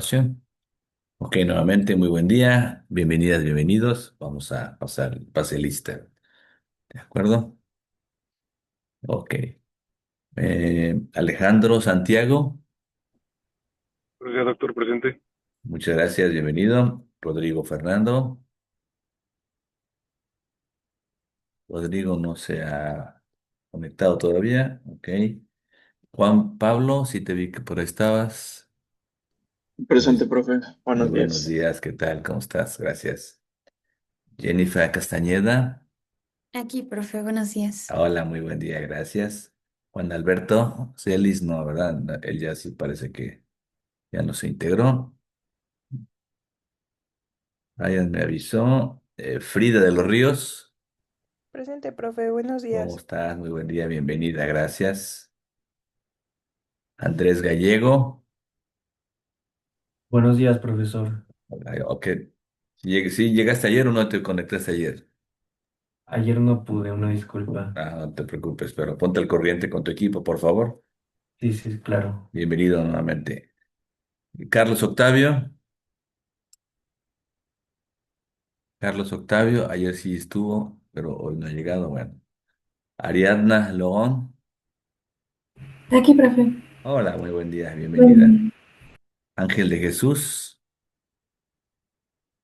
Pasión. Ok, nuevamente, muy buen día. Bienvenidas, bienvenidos. Vamos a pasar el pase lista. ¿De acuerdo? Ok. Alejandro Santiago, Buenos días, doctor presente. muchas gracias, bienvenido. Rodrigo Fernando. Rodrigo no se ha conectado todavía. Ok. Juan Pablo, sí te vi que por ahí estabas. Presente, Muy, profe. muy Buenos buenos días. días, ¿qué tal? ¿Cómo estás? Gracias. Jennifer Castañeda. Aquí, profe, buenos días. Hola, muy buen día, gracias. Juan Alberto Celis, no, ¿verdad? No, él ya sí parece que ya no se integró. Ryan me avisó. Frida de los Ríos, Presente, profe, buenos ¿cómo días. estás? Muy buen día, bienvenida, gracias. Andrés Gallego, Buenos días, profesor. ay, ok. Sí, llegaste ayer o no te conectaste ayer. Ayer no pude, una disculpa. No te preocupes, pero ponte al corriente con tu equipo, por favor. Sí, sí, claro. Bienvenido nuevamente. Carlos Octavio, Carlos Octavio, ayer sí estuvo, pero hoy no ha llegado, bueno. Ariadna Loón. Aquí, profe. Hola, muy buen día, bienvenida. Buen Ángel de Jesús,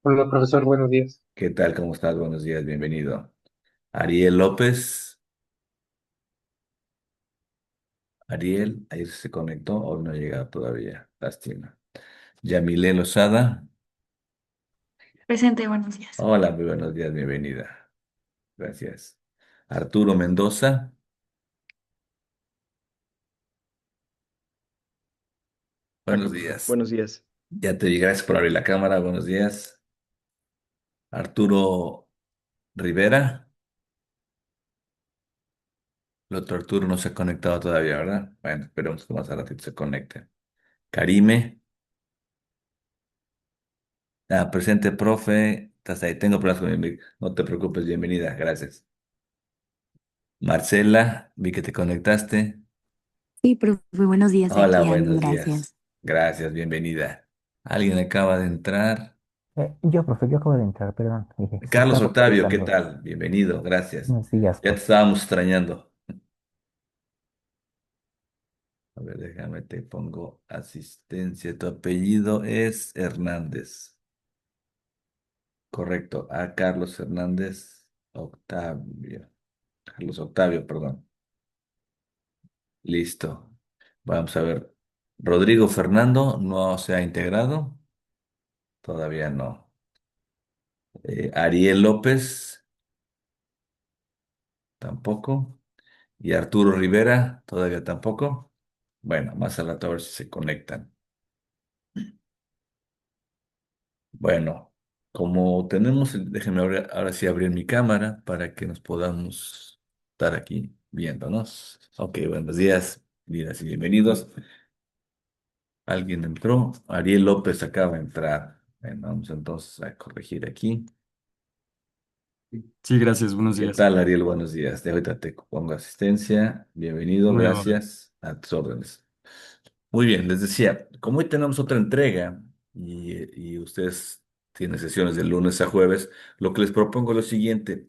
Hola, profesor, buenos días. ¿qué tal? ¿Cómo estás? Buenos días, bienvenido. Ariel López, Ariel, ayer se conectó, hoy no ha llegado todavía, lástima. Yamile Lozada, Presente, buenos días. hola, muy buenos días, bienvenida. Gracias. Arturo Mendoza, Aquí, buenos profe. días. Buenos días. Ya te vi, gracias por abrir la cámara, buenos días. Arturo Rivera, el otro Arturo no se ha conectado todavía, ¿verdad? Bueno, esperemos que más a ratito se conecte. Karime. Presente, profe. Estás ahí. Tengo problemas con mi mic. No te preocupes, bienvenida. Gracias. Marcela, vi que te conectaste. Sí, profe, buenos días, Hola, aquí ando, buenos días. gracias. Gracias, bienvenida. Alguien acaba de entrar. Yo, profe, yo acabo de entrar, perdón. Dije, se Carlos estaba Octavio, ¿qué actualizando. tal? Bienvenido, gracias. Buenos días, Ya te profe. estábamos extrañando. A ver, déjame, te pongo asistencia. Tu apellido es Hernández. Correcto. Carlos Hernández Octavio. Carlos Octavio, perdón. Listo. Vamos a ver. Rodrigo Fernando no se ha integrado. Todavía no. Ariel López tampoco. Y Arturo Rivera todavía tampoco. Bueno, más al rato a ver si se conectan. Bueno, como tenemos, déjenme ahora sí abrir mi cámara para que nos podamos estar aquí viéndonos. Ok, buenos días, bienvenidas y bienvenidos. Alguien entró. Ariel López acaba de entrar. Bueno, vamos entonces a corregir aquí. Sí, gracias, buenos ¿Qué días. tal, Ariel? Buenos días. De ahorita te pongo asistencia. Bienvenido, Muy amable. gracias. A tus órdenes. Muy bien, les decía, como hoy tenemos otra entrega y ustedes tienen sesiones de lunes a jueves, lo que les propongo es lo siguiente.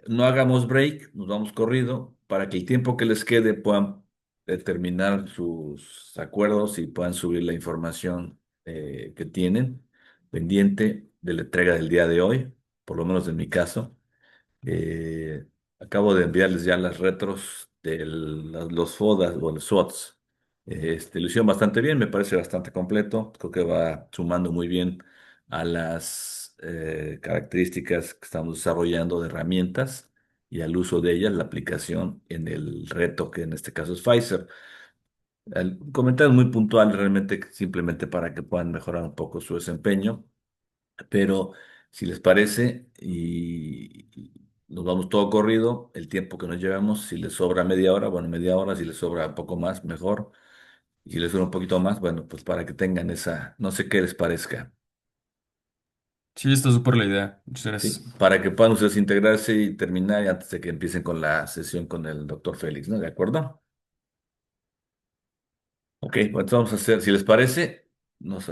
No hagamos break, nos vamos corrido para que el tiempo que les quede puedan determinar sus acuerdos y puedan subir la información que tienen pendiente de la entrega del día de hoy, por lo menos en mi caso. Eh, Acabo de enviarles ya las retros de los FODAs o los SWOTs. Lo hicieron bastante bien, me parece bastante completo. Creo que va sumando muy bien a las características que estamos desarrollando de herramientas y al uso de ellas, la aplicación en el reto, que en este caso es Pfizer. Comentarios muy puntuales realmente, simplemente para que puedan mejorar un poco su desempeño. Pero si les parece, y nos vamos todo corrido, el tiempo que nos llevamos, si les sobra media hora, bueno, media hora, si les sobra un poco más, mejor. Y si les sobra un poquito más, bueno, pues para que tengan esa, no sé qué les parezca, Sí, está súper la idea. Muchas ¿sí? gracias. Para que puedan ustedes integrarse y terminar y antes de que empiecen con la sesión con el doctor Félix, ¿no? ¿De acuerdo? Ok, pues vamos a hacer, si les parece. nos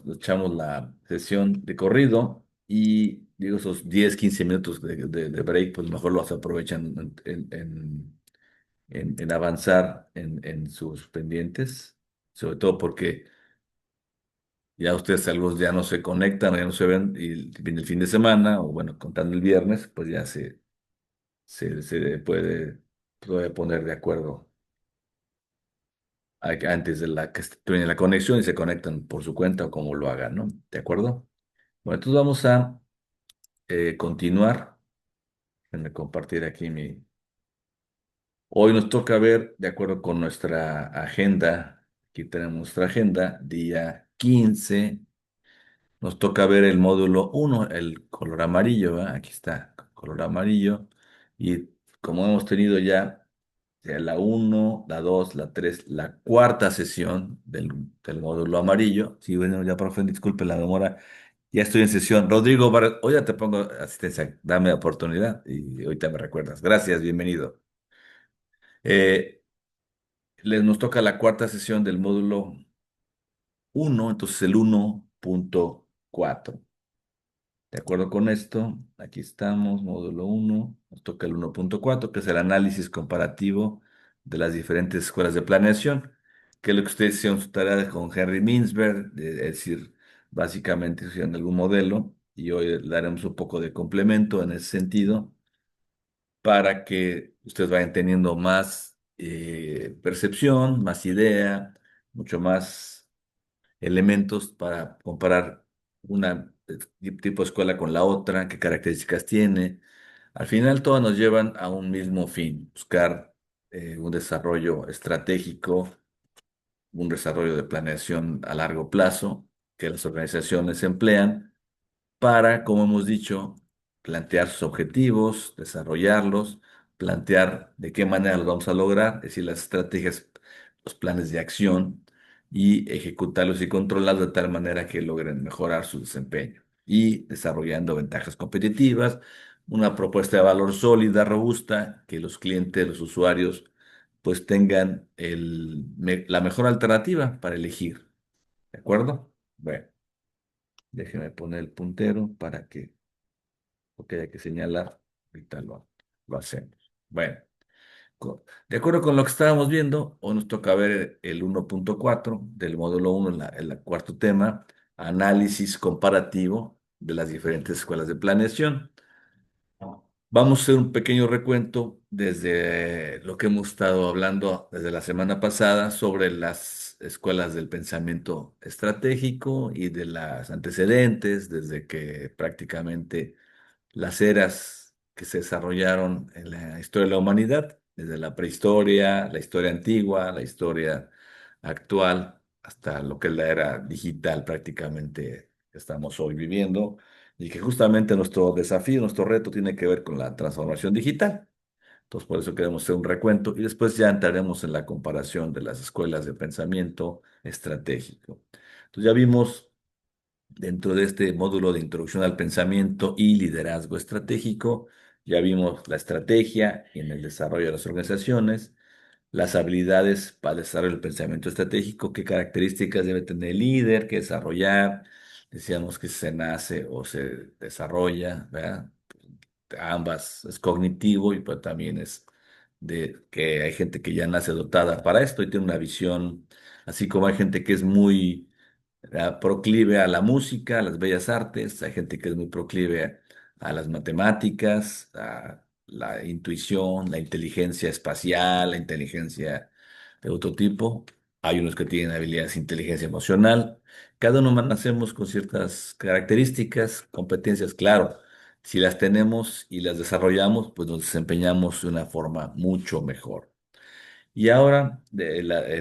echamos la sesión de corrido y digo, esos 10 15 minutos de break, pues mejor los aprovechan en avanzar en sus pendientes, sobre todo porque ya ustedes algunos ya no se conectan, ya no se ven y viene el fin de semana, o bueno, contando el viernes, pues ya se puede poner de acuerdo antes de la que termine la conexión y se conectan por su cuenta o como lo hagan, ¿no? ¿De acuerdo? Bueno, entonces vamos a continuar. Déjenme compartir aquí mi... Hoy nos toca ver, de acuerdo con nuestra agenda, aquí tenemos nuestra agenda, día 15. Nos toca ver el módulo uno, el color amarillo, ¿verdad? Aquí está, color amarillo. Y como hemos tenido ya la uno, la 2, la 3, la cuarta sesión del módulo amarillo. Sí, bueno, ya, profe, disculpe la demora. Ya estoy en sesión. Rodrigo, hoy ya te pongo asistencia. Dame oportunidad y ahorita me recuerdas. Gracias, bienvenido. Eh, nos toca la cuarta sesión del módulo uno, entonces el 1.4. De acuerdo con esto, aquí estamos, módulo uno, nos toca el 1.4, que es el análisis comparativo de las diferentes escuelas de planeación, que es lo que ustedes hicieron su tarea con Henry Mintzberg, es decir, básicamente hicieron algún modelo, y hoy le daremos un poco de complemento en ese sentido, para que ustedes vayan teniendo más percepción, más idea, mucho más elementos para comparar una tipo de escuela con la otra, qué características tiene. Al final, todas nos llevan a un mismo fin, buscar un desarrollo estratégico, un desarrollo de planeación a largo plazo que las organizaciones emplean para, como hemos dicho, plantear sus objetivos, desarrollarlos, plantear de qué manera los vamos a lograr, es decir, las estrategias, los planes de acción y ejecutarlos y controlarlos de tal manera que logren mejorar su desempeño y desarrollando ventajas competitivas, una propuesta de valor sólida, robusta, que los clientes, los usuarios, pues tengan la mejor alternativa para elegir. ¿De acuerdo? Bueno. Déjeme poner el puntero para que, porque haya que señalar, ahorita lo hacemos. Bueno, de acuerdo con lo que estábamos viendo, hoy nos toca ver el 1.4 del módulo uno en el cuarto tema, análisis comparativo de las diferentes escuelas de planeación. Vamos a hacer un pequeño recuento desde lo que hemos estado hablando desde la semana pasada sobre las escuelas del pensamiento estratégico y de las antecedentes, desde que prácticamente las eras que se desarrollaron en la historia de la humanidad, desde la prehistoria, la historia antigua, la historia actual, hasta lo que es la era digital prácticamente que estamos hoy viviendo, y que justamente nuestro desafío, nuestro reto tiene que ver con la transformación digital. Entonces, por eso queremos hacer un recuento y después ya entraremos en la comparación de las escuelas de pensamiento estratégico. Entonces, ya vimos dentro de este módulo de introducción al pensamiento y liderazgo estratégico, ya vimos la estrategia en el desarrollo de las organizaciones, las habilidades para desarrollar el pensamiento estratégico, qué características debe tener el líder, qué desarrollar. Decíamos que se nace o se desarrolla, ¿verdad? Ambas es cognitivo y pues también es de que hay gente que ya nace dotada para esto y tiene una visión, así como hay gente que es muy proclive a la música, a las bellas artes, hay gente que es muy proclive a las matemáticas, a la intuición, la inteligencia espacial, la inteligencia de otro tipo. Hay unos que tienen habilidades de inteligencia emocional. Cada uno nacemos con ciertas características, competencias, claro. Si las tenemos y las desarrollamos, pues nos desempeñamos de una forma mucho mejor. Y ahora,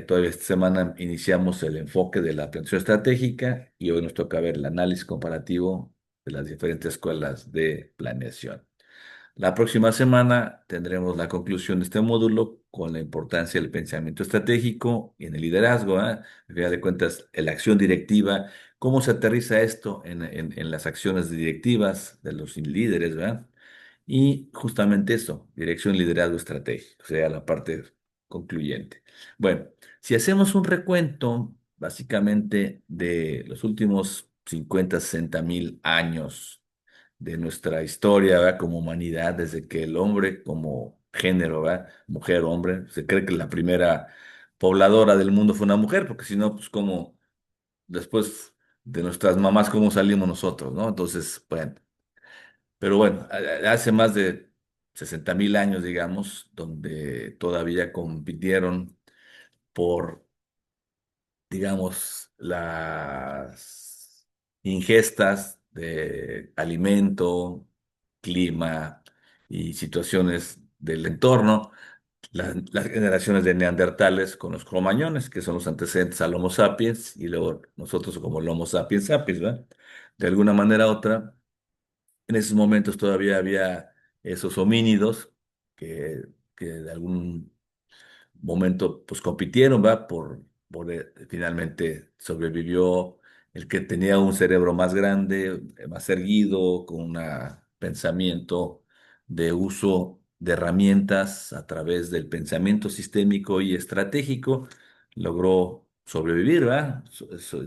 toda esta semana, iniciamos el enfoque de la planeación estratégica y hoy nos toca ver el análisis comparativo de las diferentes escuelas de planeación. La próxima semana tendremos la conclusión de este módulo con la importancia del pensamiento estratégico y en el liderazgo, ¿eh? Al final de cuentas, la acción directiva, cómo se aterriza esto en las acciones directivas de los líderes, ¿verdad? Y justamente eso, dirección, liderazgo estratégico, o sea, la parte concluyente. Bueno, si hacemos un recuento básicamente de los últimos 50 60 mil años de nuestra historia, ¿verdad? Como humanidad, desde que el hombre como género, ¿verdad? Mujer, hombre, se cree que la primera pobladora del mundo fue una mujer, porque si no, pues como después de nuestras mamás, ¿cómo salimos nosotros, no? Entonces, bueno, pero bueno, hace más de 60 mil años, digamos, donde todavía compitieron por, digamos, las ingestas de alimento, clima y situaciones del entorno, las generaciones de neandertales con los cromañones, que son los antecedentes al Homo sapiens, y luego nosotros como el Homo sapiens sapiens, ¿verdad? De alguna manera u otra, en esos momentos todavía había esos homínidos que, que de algún momento pues compitieron, ¿va? Finalmente sobrevivió el que tenía un cerebro más grande, más erguido, con un pensamiento de uso de herramientas a través del pensamiento sistémico y estratégico, logró sobrevivir, ¿va?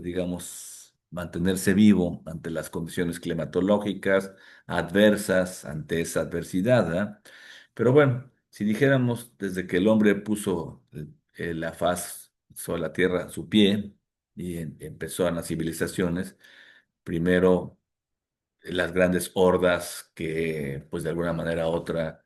Digamos, mantenerse vivo ante las condiciones climatológicas adversas, ante esa adversidad, ¿va? Pero bueno, si dijéramos desde que el hombre puso la faz sobre la tierra su pie y empezó a las civilizaciones, primero las grandes hordas que pues de alguna manera u otra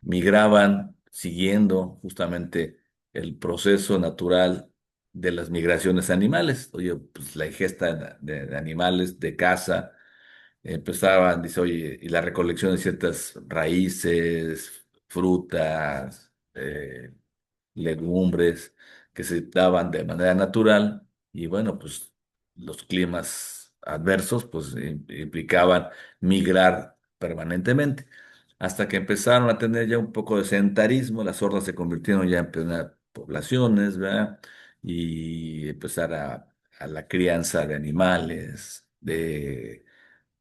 migraban siguiendo justamente el proceso natural de las migraciones animales. Oye, pues la ingesta de animales de caza empezaban, dice, oye, y la recolección de ciertas raíces, frutas, legumbres que se daban de manera natural y bueno, pues los climas adversos pues implicaban migrar permanentemente. Hasta que empezaron a tener ya un poco de sedentarismo, las hordas se convirtieron ya en plenas poblaciones, ¿verdad? Y empezar a la crianza de animales, de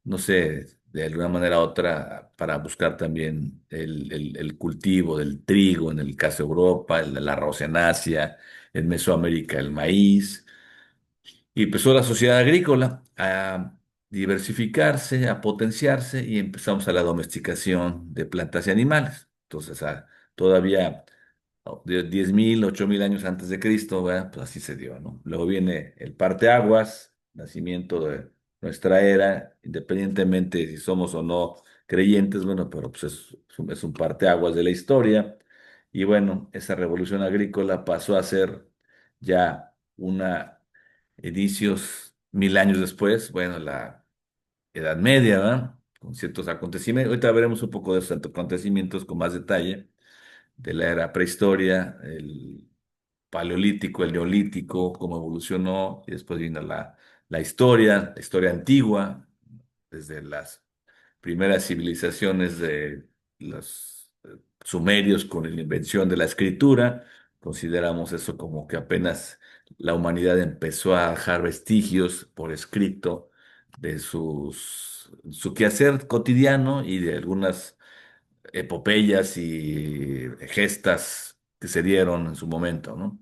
no sé, de alguna manera u otra, para buscar también el cultivo del trigo, en el caso de Europa, el arroz en Asia, en Mesoamérica el maíz, y empezó la sociedad agrícola a diversificarse, a potenciarse, y empezamos a la domesticación de plantas y animales. Entonces, todavía de 10.000, 8.000 años antes de Cristo, ¿verdad? Pues así se dio, ¿no? Luego viene el parteaguas, nacimiento de nuestra era, independientemente si somos o no creyentes, bueno, pero pues es un parteaguas de la historia. Y bueno, esa revolución agrícola pasó a ser ya una, inicios 1.000 años después, bueno, la Edad Media, ¿verdad? Con ciertos acontecimientos. Ahorita veremos un poco de esos acontecimientos con más detalle de la era prehistoria, el paleolítico, el neolítico, cómo evolucionó, y después vino la historia antigua, desde las primeras civilizaciones de los sumerios con la invención de la escritura. Consideramos eso como que apenas la humanidad empezó a dejar vestigios por escrito de su quehacer cotidiano y de algunas epopeyas y gestas que se dieron en su momento, ¿no?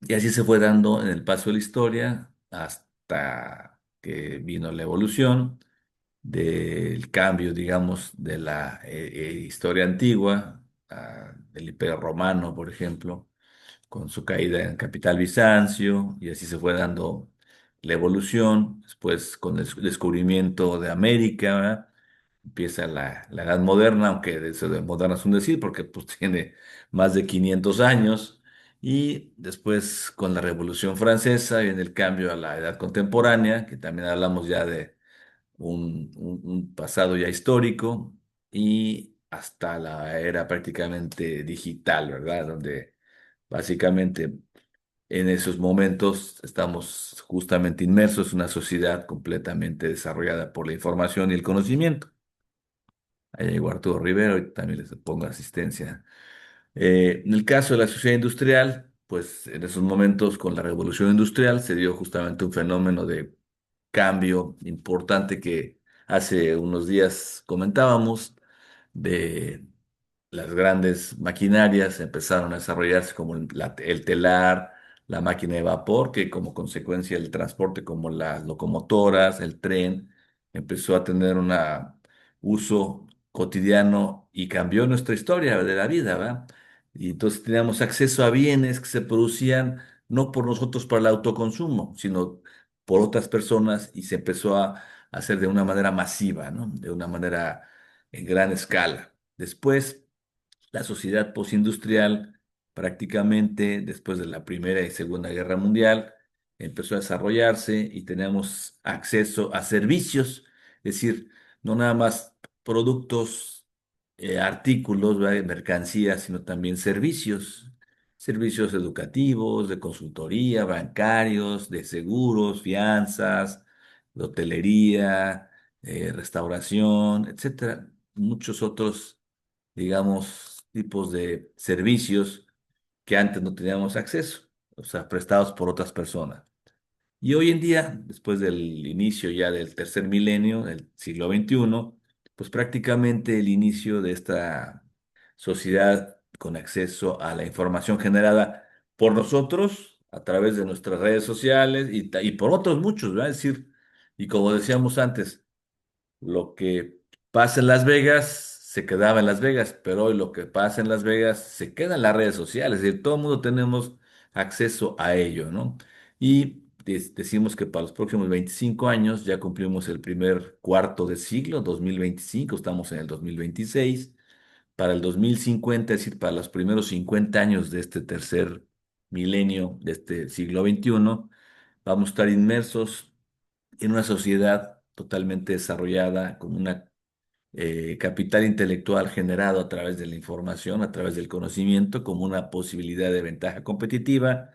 Y así se fue dando en el paso de la historia hasta que vino la evolución del cambio, digamos, de la historia antigua, del Imperio Romano, por ejemplo, con su caída en capital Bizancio, y así se fue dando la evolución, después con el descubrimiento de América, ¿verdad? Empieza la Edad Moderna, aunque de eso de moderna es un decir, porque pues tiene más de 500 años, y después con la Revolución Francesa viene el cambio a la Edad Contemporánea, que también hablamos ya de un pasado ya histórico, y hasta la era prácticamente digital, ¿verdad? Donde básicamente en esos momentos estamos justamente inmersos en una sociedad completamente desarrollada por la información y el conocimiento. Ahí llegó Arturo Rivero y también les pongo asistencia. En el caso de la sociedad industrial, pues en esos momentos con la revolución industrial se dio justamente un fenómeno de cambio importante que hace unos días comentábamos, de las grandes maquinarias empezaron a desarrollarse como el telar, la máquina de vapor, que como consecuencia el transporte como las locomotoras, el tren, empezó a tener un uso cotidiano y cambió nuestra historia de la vida, ¿verdad? Y entonces teníamos acceso a bienes que se producían no por nosotros para el autoconsumo, sino por otras personas y se empezó a hacer de una manera masiva, ¿no? De una manera en gran escala. Después, la sociedad postindustrial, prácticamente después de la Primera y Segunda Guerra Mundial, empezó a desarrollarse y tenemos acceso a servicios, es decir, no nada más productos, artículos, ¿verdad? Mercancías, sino también servicios, servicios educativos, de consultoría, bancarios, de seguros, fianzas, de hotelería, restauración, etcétera. Muchos otros, digamos, tipos de servicios que antes no teníamos acceso, o sea, prestados por otras personas. Y hoy en día, después del inicio ya del tercer milenio, del siglo XXI, pues prácticamente el inicio de esta sociedad con acceso a la información generada por nosotros a través de nuestras redes sociales y por otros muchos, ¿verdad? Es decir, y como decíamos antes, lo que pasa en Las Vegas se quedaba en Las Vegas, pero hoy lo que pasa en Las Vegas se queda en las redes sociales, es decir, todo el mundo tenemos acceso a ello, ¿no? Y decimos que para los próximos 25 años ya cumplimos el primer cuarto de siglo, 2025, estamos en el 2026. Para el 2050, es decir, para los primeros 50 años de este tercer milenio de este siglo XXI, vamos a estar inmersos en una sociedad totalmente desarrollada, con una capital intelectual generado a través de la información, a través del conocimiento, como una posibilidad de ventaja competitiva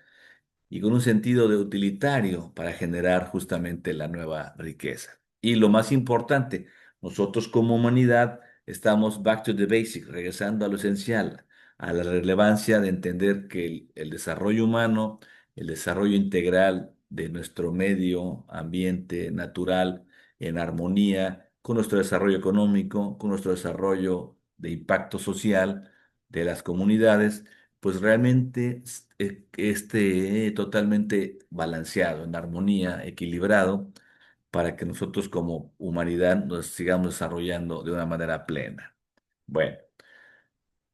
y con un sentido de utilitario para generar justamente la nueva riqueza. Y lo más importante, nosotros como humanidad estamos back to the basics, regresando a lo esencial, a la relevancia de entender que el desarrollo humano, el desarrollo integral de nuestro medio ambiente natural en armonía con nuestro desarrollo económico, con nuestro desarrollo de impacto social de las comunidades, pues realmente que esté totalmente balanceado, en armonía, equilibrado, para que nosotros como humanidad nos sigamos desarrollando de una manera plena. Bueno,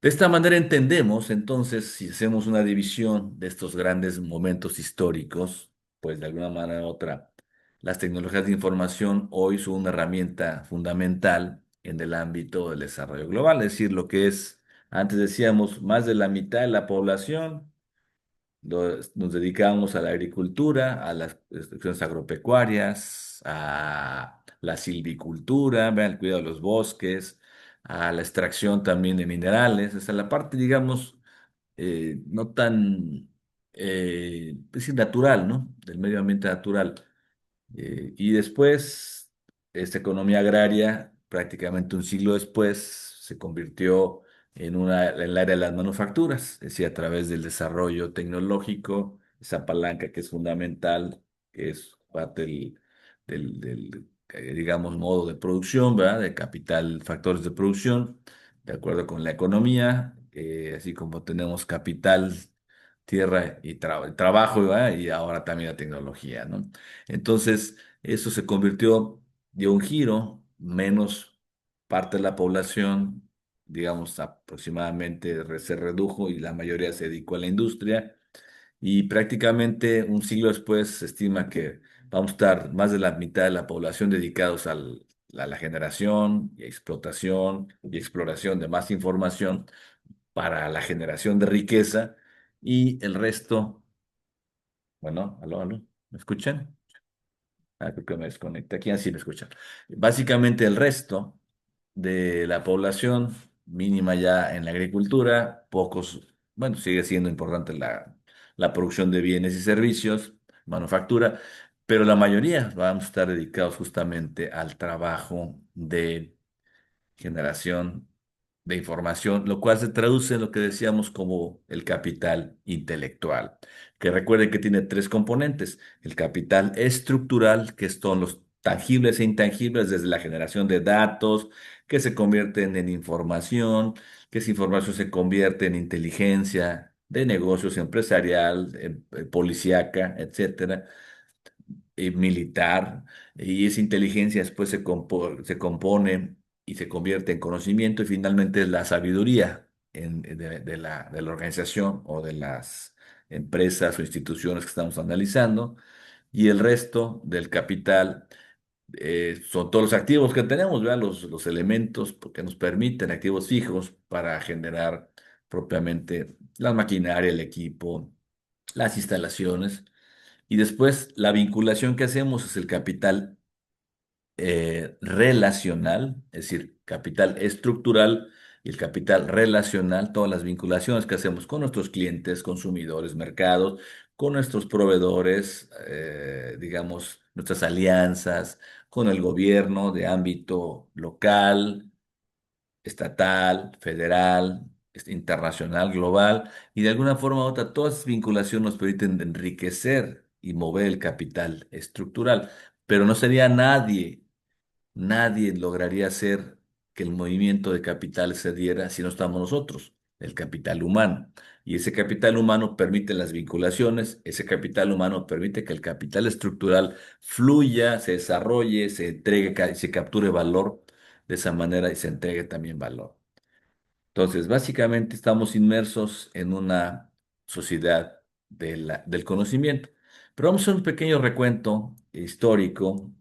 de esta manera entendemos entonces, si hacemos una división de estos grandes momentos históricos, pues de alguna manera u otra, las tecnologías de información hoy son una herramienta fundamental en el ámbito del desarrollo global, es decir, lo que es, antes decíamos, más de la mitad de la población nos dedicamos a la agricultura, a las extracciones agropecuarias, a la silvicultura, vean, el cuidado de los bosques, a la extracción también de minerales, hasta la parte, digamos, no tan, es decir, natural, ¿no? Del medio ambiente natural. Y después, esta economía agraria, prácticamente un siglo después, se convirtió en el área de las manufacturas, es decir, a través del desarrollo tecnológico, esa palanca que es fundamental, que es parte digamos, modo de producción, ¿verdad? De capital, factores de producción, de acuerdo con la economía, así como tenemos capital, tierra y trabajo, ¿verdad? Y ahora también la tecnología, ¿no? Entonces, eso se convirtió, dio un giro, menos parte de la población, digamos, aproximadamente se redujo y la mayoría se dedicó a la industria. Y prácticamente un siglo después se estima que vamos a estar más de la mitad de la población dedicados a la generación y explotación y exploración de más información para la generación de riqueza y el resto, bueno, aló, aló, ¿me escuchan? Ah, creo que me desconecté. Aquí así me escuchan. Básicamente el resto de la población mínima ya en la agricultura, pocos, bueno, sigue siendo importante la producción de bienes y servicios, manufactura, pero la mayoría vamos a estar dedicados justamente al trabajo de generación de información, lo cual se traduce en lo que decíamos como el capital intelectual, que recuerden que tiene tres componentes: el capital estructural, que son los tangibles e intangibles, desde la generación de datos, que se convierten en información, que esa información se convierte en inteligencia de negocios, empresarial, policíaca, etcétera, militar, y esa inteligencia después se compone y se convierte en conocimiento y finalmente es la sabiduría de la organización o de las empresas o instituciones que estamos analizando y el resto del capital son todos los activos que tenemos, ¿verdad? Los elementos que nos permiten, activos fijos, para generar propiamente la maquinaria, el equipo, las instalaciones. Y después la vinculación que hacemos es el capital relacional, es decir, capital estructural y el capital relacional, todas las vinculaciones que hacemos con nuestros clientes, consumidores, mercados, con nuestros proveedores, digamos, nuestras alianzas, con el gobierno de ámbito local, estatal, federal, internacional, global, y de alguna forma u otra, todas esas vinculaciones nos permiten enriquecer y mover el capital estructural, pero no sería nadie lograría hacer que el movimiento de capital se diera si no estamos nosotros, el capital humano. Y ese capital humano permite las vinculaciones, ese capital humano permite que el capital estructural fluya, se desarrolle, se entregue, se capture valor de esa manera y se entregue también valor. Entonces, básicamente estamos inmersos en una sociedad del conocimiento. Pero vamos a hacer un pequeño recuento histórico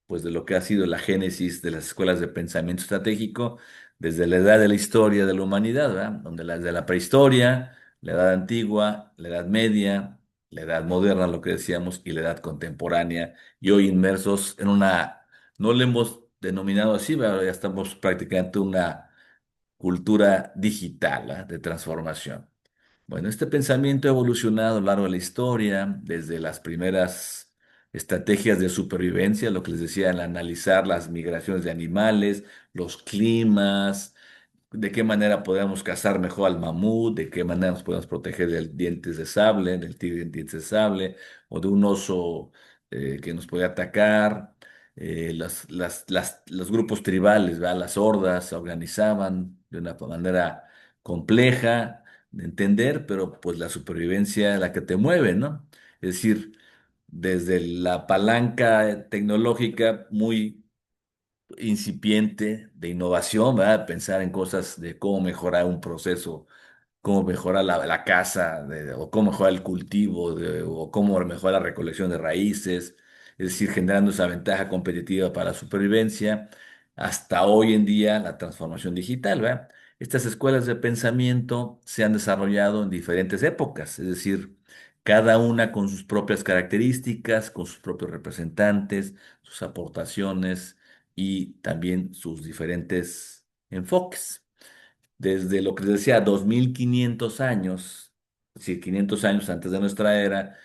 pues, de lo que ha sido la génesis de las escuelas de pensamiento estratégico desde la edad de la historia de la humanidad, ¿verdad? Donde desde la prehistoria, la edad antigua, la edad media, la edad moderna, lo que decíamos, y la edad contemporánea, y hoy inmersos en no le hemos denominado así, ¿verdad? Ya estamos prácticamente una cultura digital, ¿ah? De transformación. Bueno, este pensamiento ha evolucionado a lo largo de la historia, desde las primeras estrategias de supervivencia, lo que les decía, el analizar las migraciones de animales, los climas, de qué manera podemos cazar mejor al mamut, de qué manera nos podemos proteger del dientes de sable, del tigre de dientes de sable, o de un oso que nos puede atacar. Los grupos tribales, ¿verdad? Las hordas se organizaban de una manera compleja de entender, pero pues la supervivencia es la que te mueve, ¿no? Es decir, desde la palanca tecnológica muy incipiente de innovación, ¿verdad? Pensar en cosas de cómo mejorar un proceso, cómo mejorar la casa, o cómo mejorar el cultivo, o cómo mejorar la recolección de raíces, es decir, generando esa ventaja competitiva para la supervivencia, hasta hoy en día la transformación digital, ¿verdad? Estas escuelas de pensamiento se han desarrollado en diferentes épocas, es decir, cada una con sus propias características, con sus propios representantes, sus aportaciones y también sus diferentes enfoques. Desde lo que les decía, 2500 años, es decir, 500 años antes de nuestra era,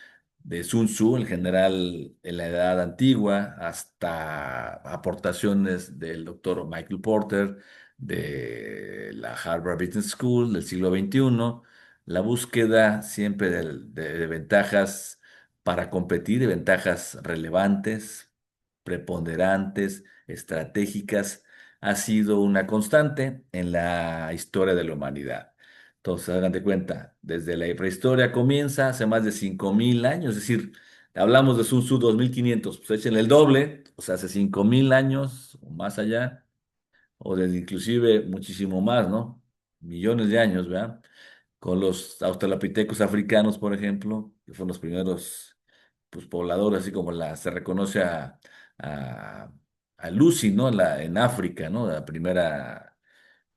de Sun Tzu, el general en la Edad Antigua, hasta aportaciones del doctor Michael Porter, de la Harvard Business School del siglo XXI, la búsqueda siempre de ventajas para competir, de ventajas relevantes, preponderantes, estratégicas ha sido una constante en la historia de la humanidad. Entonces, hagan de cuenta, desde la prehistoria comienza hace más de 5000 años, es decir, hablamos de Sun Tzu 2500, pues echen el doble, o sea, hace 5000 años o más allá, o desde inclusive muchísimo más, ¿no? Millones de años, ¿verdad? Con los australopitecos africanos, por ejemplo, que fueron los primeros pues, pobladores, así como se reconoce a, a Lucy, ¿no? En África, ¿no? La primera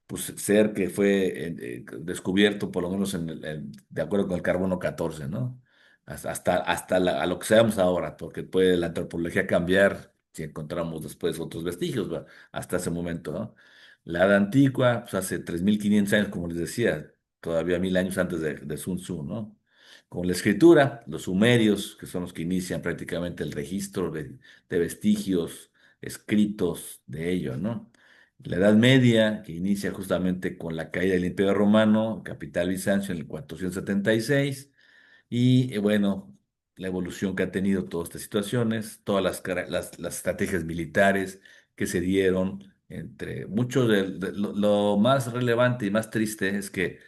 pues, ser que fue descubierto, por lo menos de acuerdo con el carbono 14, ¿no? A lo que sabemos ahora, porque puede la antropología cambiar si encontramos después otros vestigios, ¿va? Hasta ese momento, ¿no? La Edad Antigua, pues hace 3500 años, como les decía, todavía 1000 años antes de Sun Tzu, ¿no? Con la escritura, los sumerios, que son los que inician prácticamente el registro de vestigios escritos de ello, ¿no? La Edad Media, que inicia justamente con la caída del Imperio Romano, capital Bizancio en el 476, y bueno, la evolución que ha tenido todas estas situaciones, todas las estrategias militares que se dieron, entre muchos lo más relevante y más triste es que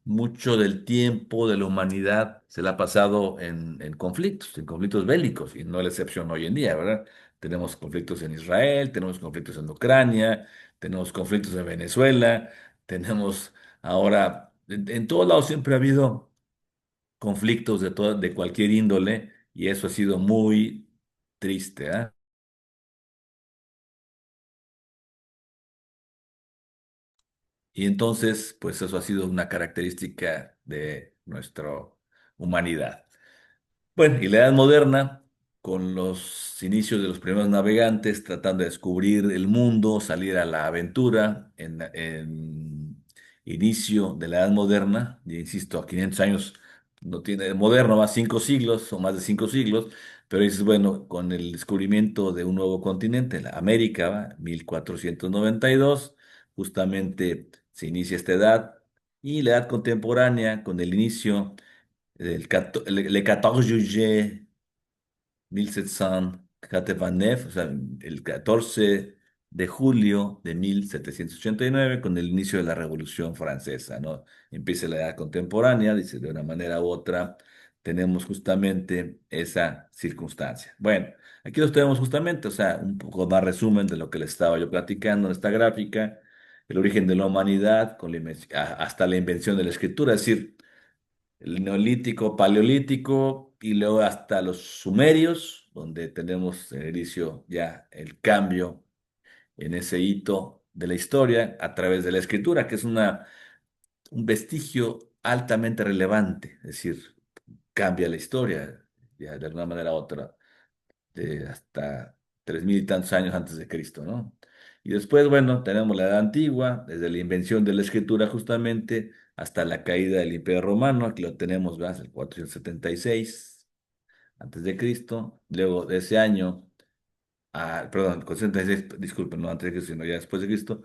mucho del tiempo de la humanidad se la ha pasado en conflictos bélicos, y no es la excepción hoy en día, ¿verdad? Tenemos conflictos en Israel, tenemos conflictos en Ucrania, tenemos conflictos en Venezuela, tenemos ahora, en todos lados siempre ha habido conflictos de cualquier índole, y eso ha sido muy triste, ¿ah? Y entonces, pues eso ha sido una característica de nuestra humanidad. Bueno, y la Edad Moderna, con los inicios de los primeros navegantes tratando de descubrir el mundo, salir a la aventura, en inicio de la Edad Moderna, y insisto, a 500 años, no tiene moderno, más 5 siglos o más de 5 siglos, pero dices, bueno, con el descubrimiento de un nuevo continente, la América, ¿va? 1492, justamente se inicia esta edad, y la edad contemporánea, con el inicio le 14 juillet 1789, o sea, el 14 de julio de 1789, con el inicio de la Revolución Francesa, ¿no? Empieza la edad contemporánea, dice, de una manera u otra, tenemos justamente esa circunstancia. Bueno, aquí los tenemos justamente, o sea, un poco más resumen de lo que les estaba yo platicando en esta gráfica, el origen de la humanidad con hasta la invención de la escritura, es decir, el neolítico, paleolítico, y luego hasta los sumerios, donde tenemos el inicio ya el cambio en ese hito de la historia a través de la escritura, que es un vestigio altamente relevante, es decir, cambia la historia ya de alguna manera u otra, de hasta 3000 y tantos años antes de Cristo, ¿no? Y después, bueno, tenemos la Edad Antigua, desde la invención de la escritura justamente hasta la caída del Imperio Romano, aquí lo tenemos, ¿verdad? El 476 antes de Cristo, luego de ese año, perdón, 476, disculpen, no antes de Cristo, sino ya después de Cristo,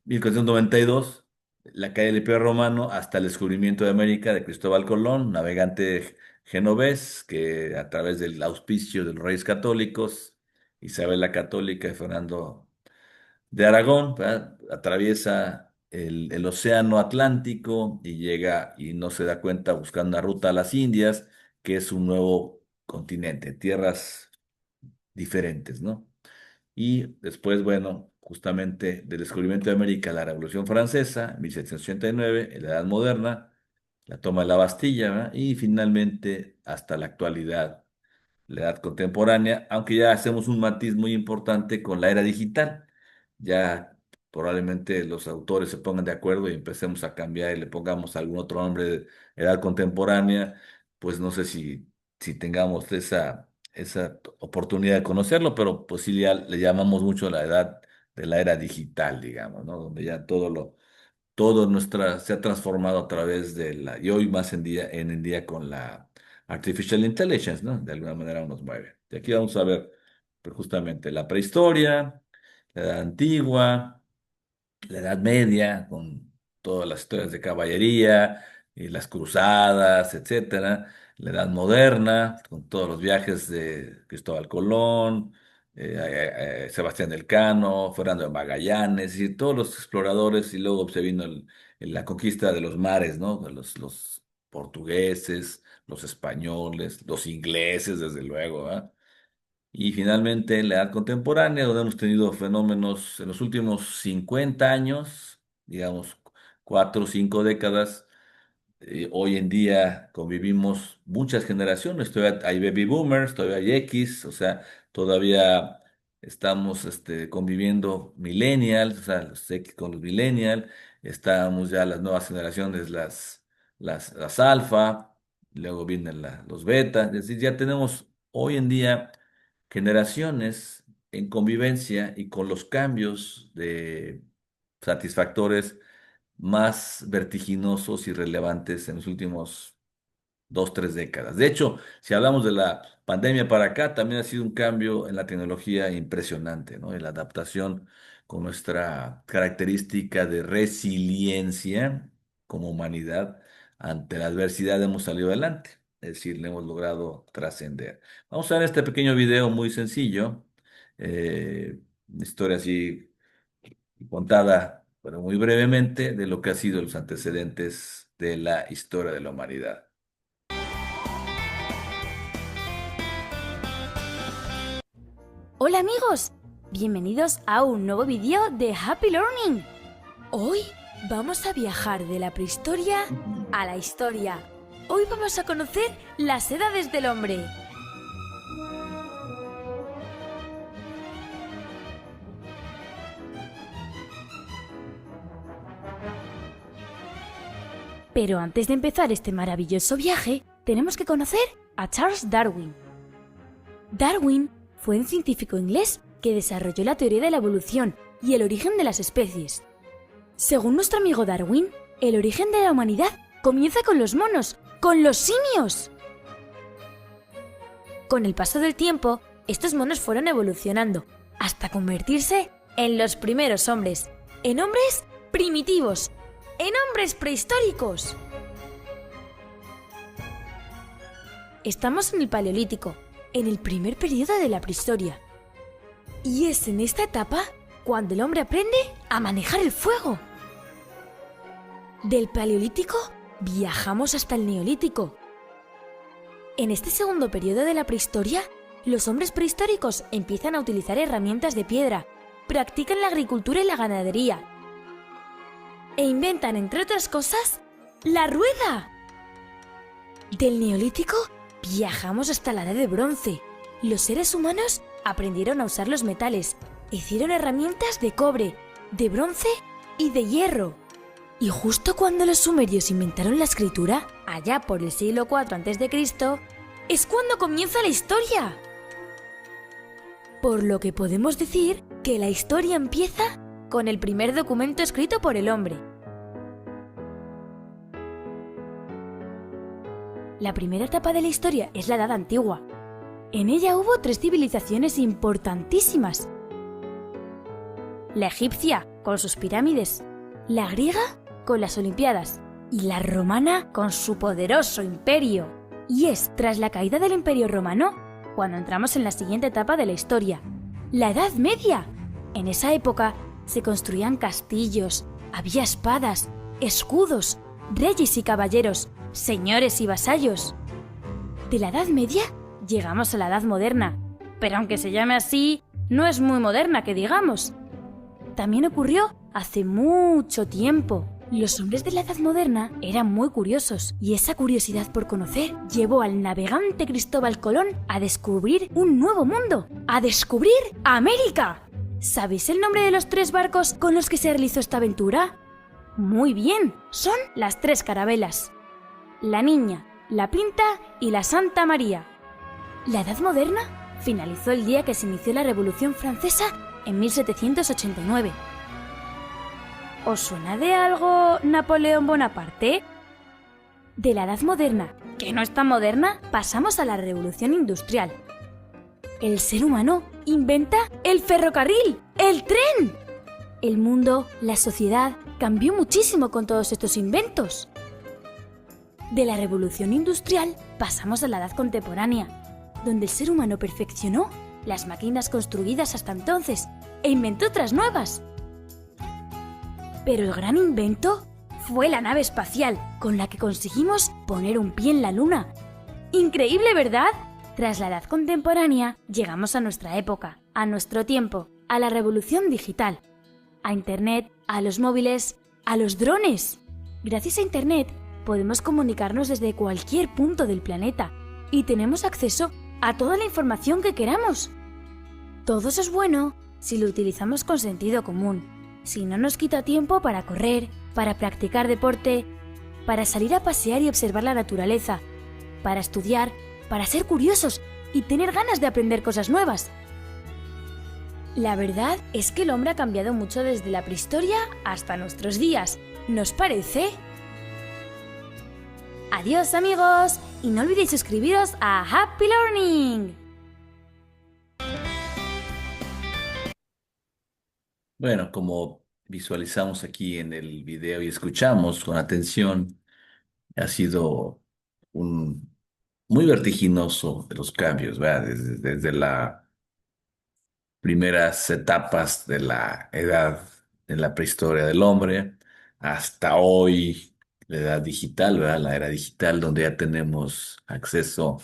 1492, la caída del Imperio Romano hasta el descubrimiento de América de Cristóbal Colón, navegante genovés, que a través del auspicio de los reyes católicos, Isabel la Católica y Fernando de Aragón, ¿verdad? Atraviesa el océano Atlántico y llega y no se da cuenta buscando una ruta a las Indias, que es un nuevo continente, tierras diferentes, ¿no? Y después, bueno, justamente del descubrimiento de América, la Revolución Francesa, 1789, en la Edad Moderna, la toma de la Bastilla, ¿verdad? Y finalmente hasta la actualidad, la edad contemporánea, aunque ya hacemos un matiz muy importante con la era digital. Ya probablemente los autores se pongan de acuerdo y empecemos a cambiar y le pongamos algún otro nombre de edad contemporánea, pues no sé si tengamos esa oportunidad de conocerlo, pero pues sí ya le llamamos mucho la edad de la era digital, digamos, ¿no? Donde ya todo se ha transformado a través y hoy más en día con la artificial intelligence, ¿no? De alguna manera nos mueve. Y aquí vamos a ver pues, justamente la prehistoria, la edad antigua, la Edad Media, con todas las historias de caballería y las cruzadas, etcétera, la Edad Moderna, con todos los viajes de Cristóbal Colón, Sebastián Elcano, Fernando de Magallanes, y todos los exploradores, y luego se vino la conquista de los mares, ¿no? De los portugueses, los españoles, los ingleses, desde luego, ¿ah? Y finalmente, en la edad contemporánea, donde hemos tenido fenómenos en los últimos 50 años, digamos 4 o 5 décadas, hoy en día convivimos muchas generaciones, todavía hay baby boomers, todavía hay X, o sea, todavía estamos conviviendo millennials, o sea, los X con los millennials, estamos ya las nuevas generaciones, las alfa, luego vienen los beta, es decir, ya tenemos hoy en día generaciones en convivencia y con los cambios de satisfactores más vertiginosos y relevantes en los últimos 2, 3 décadas. De hecho, si hablamos de la pandemia para acá, también ha sido un cambio en la tecnología impresionante, ¿no? En la adaptación con nuestra característica de resiliencia como humanidad ante la adversidad hemos salido adelante, es decir, le hemos logrado trascender. Vamos a ver este pequeño video muy sencillo, una historia así contada, pero muy brevemente, de lo que ha sido los antecedentes de la historia de la humanidad. Hola amigos, bienvenidos a un nuevo vídeo de Happy Learning. Hoy vamos a viajar de la prehistoria a la historia. Hoy vamos a conocer las edades del hombre. Pero antes de empezar este maravilloso viaje, tenemos que conocer a Charles Darwin. Darwin fue un científico inglés que desarrolló la teoría de la evolución y el origen de las especies. Según nuestro amigo Darwin, el origen de la humanidad comienza con los monos, con los simios. Con el paso del tiempo, estos monos fueron evolucionando hasta convertirse en los primeros hombres, en hombres primitivos, en hombres prehistóricos. Estamos en el Paleolítico, en el primer periodo de la prehistoria. Y es en esta etapa cuando el hombre aprende a manejar el fuego. Del Paleolítico viajamos hasta el Neolítico. En este segundo periodo de la prehistoria, los hombres prehistóricos empiezan a utilizar herramientas de piedra, practican la agricultura y la ganadería, e inventan, entre otras cosas, la rueda. Del Neolítico viajamos hasta la Edad de Bronce. Los seres humanos aprendieron a usar los metales, hicieron herramientas de cobre, de bronce y de hierro. Y justo cuando los sumerios inventaron la escritura, allá por el siglo IV a.C., es cuando comienza la historia. Por lo que podemos decir que la historia empieza con el primer documento escrito por el hombre. La primera etapa de la historia es la Edad Antigua. En ella hubo 3 civilizaciones importantísimas. La egipcia, con sus pirámides, la griega, con las Olimpiadas, y la romana, con su poderoso imperio. Y es tras la caída del Imperio Romano cuando entramos en la siguiente etapa de la historia, la Edad Media. En esa época se construían castillos, había espadas, escudos, reyes y caballeros, señores y vasallos. De la Edad Media llegamos a la Edad Moderna, pero aunque se llame así, no es muy moderna que digamos. También ocurrió hace mucho tiempo. Los hombres de la Edad Moderna eran muy curiosos y esa curiosidad por conocer llevó al navegante Cristóbal Colón a descubrir un nuevo mundo, a descubrir América. ¿Sabéis el nombre de los 3 barcos con los que se realizó esta aventura? Muy bien, son las 3 carabelas: la Niña, la Pinta y la Santa María. La Edad Moderna finalizó el día que se inició la Revolución Francesa en 1789. ¿Os suena de algo Napoleón Bonaparte? De la Edad Moderna, que no es tan moderna, pasamos a la Revolución Industrial. El ser humano inventa el ferrocarril, el tren. El mundo, la sociedad, cambió muchísimo con todos estos inventos. De la Revolución Industrial pasamos a la Edad Contemporánea, donde el ser humano perfeccionó las máquinas construidas hasta entonces e inventó otras nuevas. Pero el gran invento fue la nave espacial, con la que conseguimos poner un pie en la Luna. Increíble, ¿verdad? Tras la Edad Contemporánea llegamos a nuestra época, a nuestro tiempo, a la revolución digital, a Internet, a los móviles, a los drones. Gracias a Internet podemos comunicarnos desde cualquier punto del planeta y tenemos acceso a toda la información que queramos. Todo eso es bueno si lo utilizamos con sentido común, si no nos quita tiempo para correr, para practicar deporte, para salir a pasear y observar la naturaleza, para estudiar, para ser curiosos y tener ganas de aprender cosas nuevas. La verdad es que el hombre ha cambiado mucho desde la prehistoria hasta nuestros días. ¿Nos parece? Adiós amigos y no olvidéis suscribiros a Happy Learning. Bueno, como visualizamos aquí en el video y escuchamos con atención, ha sido muy vertiginoso de los cambios, ¿verdad? Desde las primeras etapas de la edad, de la prehistoria del hombre, hasta hoy, la edad digital, ¿verdad? La era digital donde ya tenemos acceso,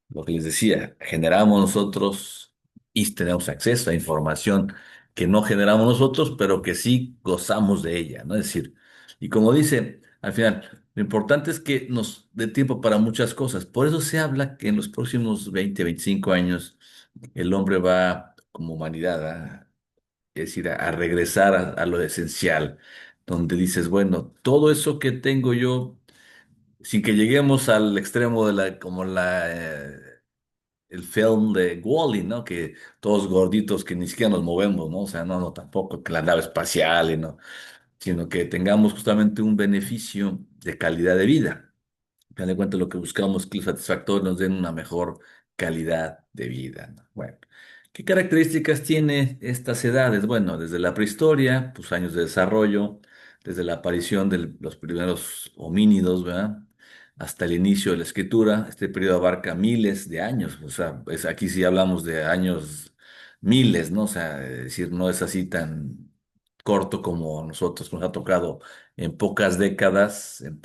lo que les decía, generamos nosotros y tenemos acceso a información que no generamos nosotros, pero que sí gozamos de ella, ¿no? Es decir, y como dice, al final, lo importante es que nos dé tiempo para muchas cosas. Por eso se habla que en los próximos 20, 25 años el hombre va, como humanidad, es decir, a regresar a lo esencial, donde dices, bueno, todo eso que tengo yo, sin que lleguemos al extremo de el film de Wall-E, ¿no? Que todos gorditos que ni siquiera nos movemos, ¿no? O sea, no, no, tampoco que la nave espacial, y no, sino que tengamos justamente un beneficio de calidad de vida. Al final de cuentas, lo que buscamos es que los satisfactores nos den una mejor calidad de vida, ¿no? Bueno, ¿qué características tiene estas edades? Bueno, desde la prehistoria, pues años de desarrollo, desde la aparición de los primeros homínidos, ¿verdad? Hasta el inicio de la escritura. Este periodo abarca miles de años, o sea, aquí sí hablamos de años miles, ¿no? O sea, es decir, no es así tan corto como nosotros nos ha tocado en pocas décadas, en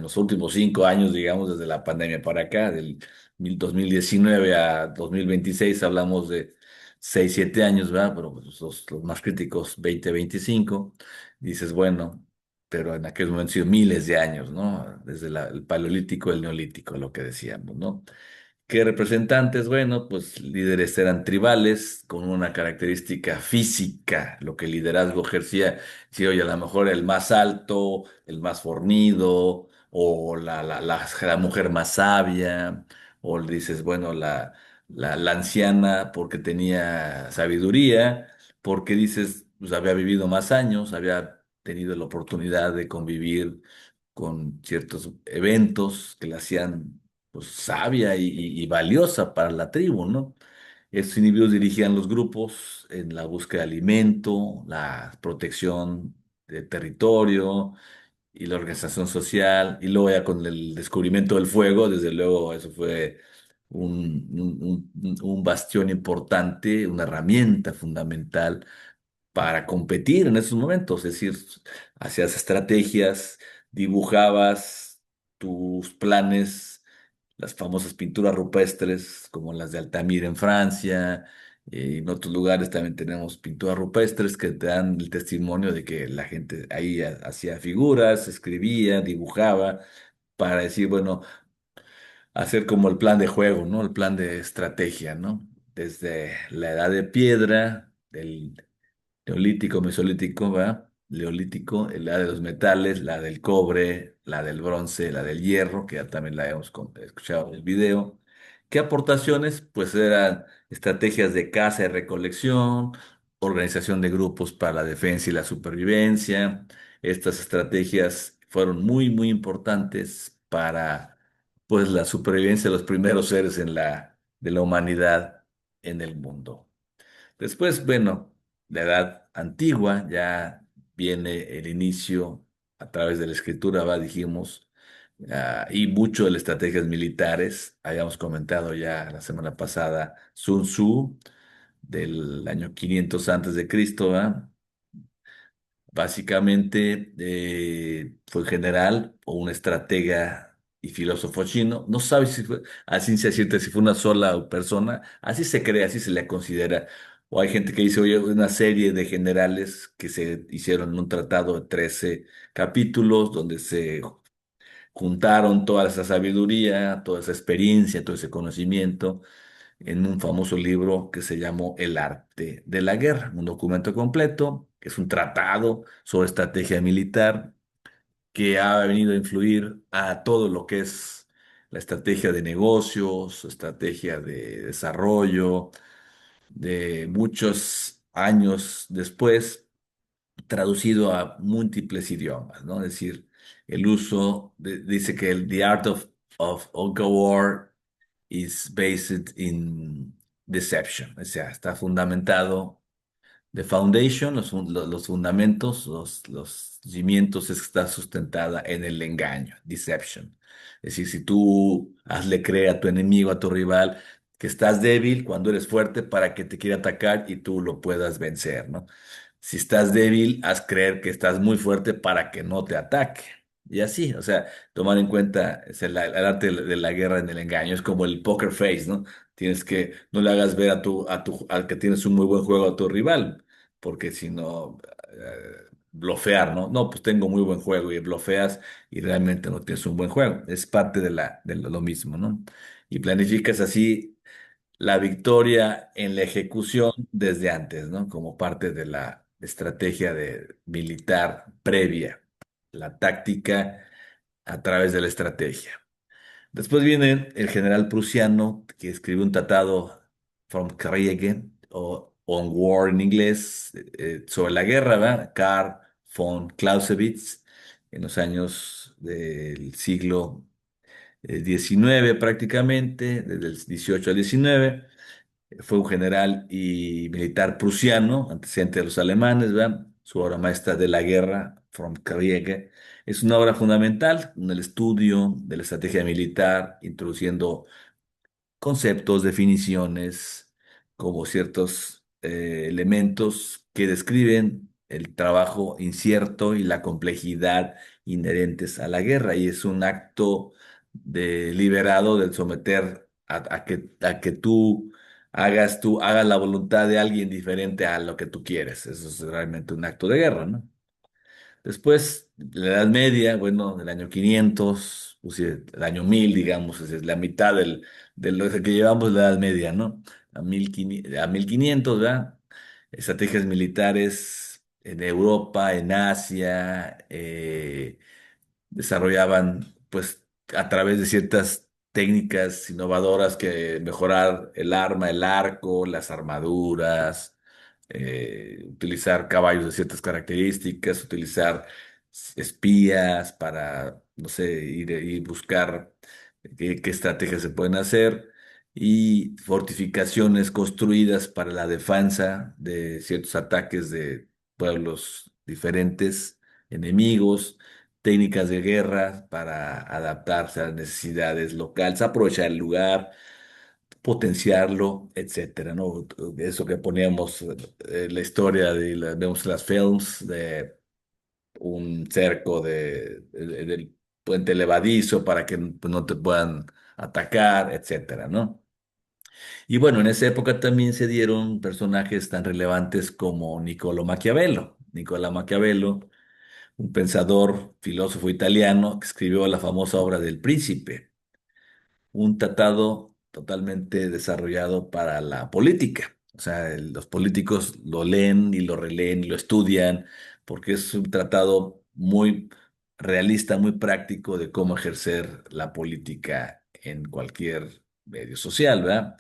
los últimos 5 años, digamos, desde la pandemia para acá, del 2019 a 2026, hablamos de 6 7 años, ¿verdad? Pero pues, los más críticos, 20 25 dices, bueno, pero en aquel momento han sido miles de años, ¿no? Desde el paleolítico, el neolítico, lo que decíamos, ¿no? ¿Qué representantes? Bueno, pues líderes eran tribales con una característica física, lo que el liderazgo ejercía, si oye, a lo mejor el más alto, el más fornido, o la mujer más sabia, o dices, bueno, la anciana porque tenía sabiduría, porque dices, pues había vivido más años, había tenido la oportunidad de convivir con ciertos eventos que la hacían pues sabia y valiosa para la tribu, ¿no? Estos individuos dirigían los grupos en la búsqueda de alimento, la protección del territorio y la organización social, y luego ya con el descubrimiento del fuego, desde luego eso fue un bastión importante, una herramienta fundamental para competir en esos momentos, es decir, hacías estrategias, dibujabas tus planes, las famosas pinturas rupestres, como las de Altamira en Francia, y en otros lugares también tenemos pinturas rupestres que te dan el testimonio de que la gente ahí hacía figuras, escribía, dibujaba, para decir, bueno, hacer como el plan de juego, ¿no? El plan de estrategia, ¿no? Desde la edad de piedra, del Neolítico, mesolítico, ¿va? Leolítico, la de los metales, la del cobre, la del bronce, la del hierro, que ya también la hemos escuchado en el video. ¿Qué aportaciones? Pues eran estrategias de caza y recolección, organización de grupos para la defensa y la supervivencia. Estas estrategias fueron muy, muy importantes para, pues, la supervivencia de los primeros seres de la humanidad en el mundo. Después, bueno, la edad antigua ya viene el inicio a través de la escritura, va, dijimos, y mucho de las estrategias militares. Habíamos comentado ya la semana pasada Sun Tzu del año 500 antes de Cristo, ¿va? Básicamente fue general o un estratega y filósofo chino. No sabe si fue a ciencia cierta si fue una sola persona. Así se cree, así se le considera. O hay gente que dice, oye, una serie de generales que se hicieron un tratado de 13 capítulos donde se juntaron toda esa sabiduría, toda esa experiencia, todo ese conocimiento en un famoso libro que se llamó El arte de la guerra, un documento completo, que es un tratado sobre estrategia militar que ha venido a influir a todo lo que es la estrategia de negocios, estrategia de desarrollo, de muchos años después, traducido a múltiples idiomas, ¿no? Es decir, el uso, dice que The Art of War is based in deception, o sea, está fundamentado, the foundation, los fundamentos, los cimientos es que está sustentada en el engaño, deception. Es decir, si tú hazle creer a tu enemigo, a tu rival, que estás débil cuando eres fuerte para que te quiera atacar y tú lo puedas vencer, ¿no? Si estás débil, haz creer que estás muy fuerte para que no te ataque. Y así, o sea, tomar en cuenta el arte de la guerra en el engaño, es como el poker face, ¿no? Tienes que, no le hagas ver al que tienes un muy buen juego a tu rival, porque si no, blofear, ¿no? No, pues tengo muy buen juego y blofeas y realmente no tienes un buen juego. Es parte de lo mismo, ¿no? Y planificas así la victoria en la ejecución desde antes, ¿no? Como parte de la estrategia militar previa, la táctica a través de la estrategia. Después viene el general prusiano que escribió un tratado From Kriege o On War en inglés sobre la guerra, ¿verdad? Karl von Clausewitz en los años del siglo XIX prácticamente, desde el 18 al 19. Fue un general y militar prusiano, antecedente de los alemanes, ¿verdad? Su obra maestra de la guerra, From Kriege, es una obra fundamental en el estudio de la estrategia militar, introduciendo conceptos, definiciones, como ciertos elementos que describen el trabajo incierto y la complejidad inherentes a la guerra. Y es un acto deliberado de someter a que tú hagas la voluntad de alguien diferente a lo que tú quieres. Eso es realmente un acto de guerra, ¿no? Después, la Edad Media, bueno, del año 500, pues sí, el año 1000, digamos, es la mitad de lo que llevamos la Edad Media, ¿no? A 1500, ¿verdad? Estrategias militares en Europa, en Asia, desarrollaban, pues, a través de ciertas técnicas innovadoras que mejorar el arma, el arco, las armaduras, utilizar caballos de ciertas características, utilizar espías para, no sé, ir y buscar qué estrategias se pueden hacer y fortificaciones construidas para la defensa de ciertos ataques de pueblos diferentes, enemigos, técnicas de guerra para adaptarse a las necesidades locales, aprovechar el lugar, potenciarlo, etcétera, ¿no? Eso que poníamos la historia vemos las films de un cerco del puente levadizo para que pues, no te puedan atacar, etcétera, ¿no? Y bueno, en esa época también se dieron personajes tan relevantes como Niccolo Maquiavelo. Niccolo Maquiavelo, un pensador, filósofo italiano que escribió la famosa obra del Príncipe, un tratado totalmente desarrollado para la política. O sea, los políticos lo leen y lo releen y lo estudian porque es un tratado muy realista, muy práctico de cómo ejercer la política en cualquier medio social, ¿verdad?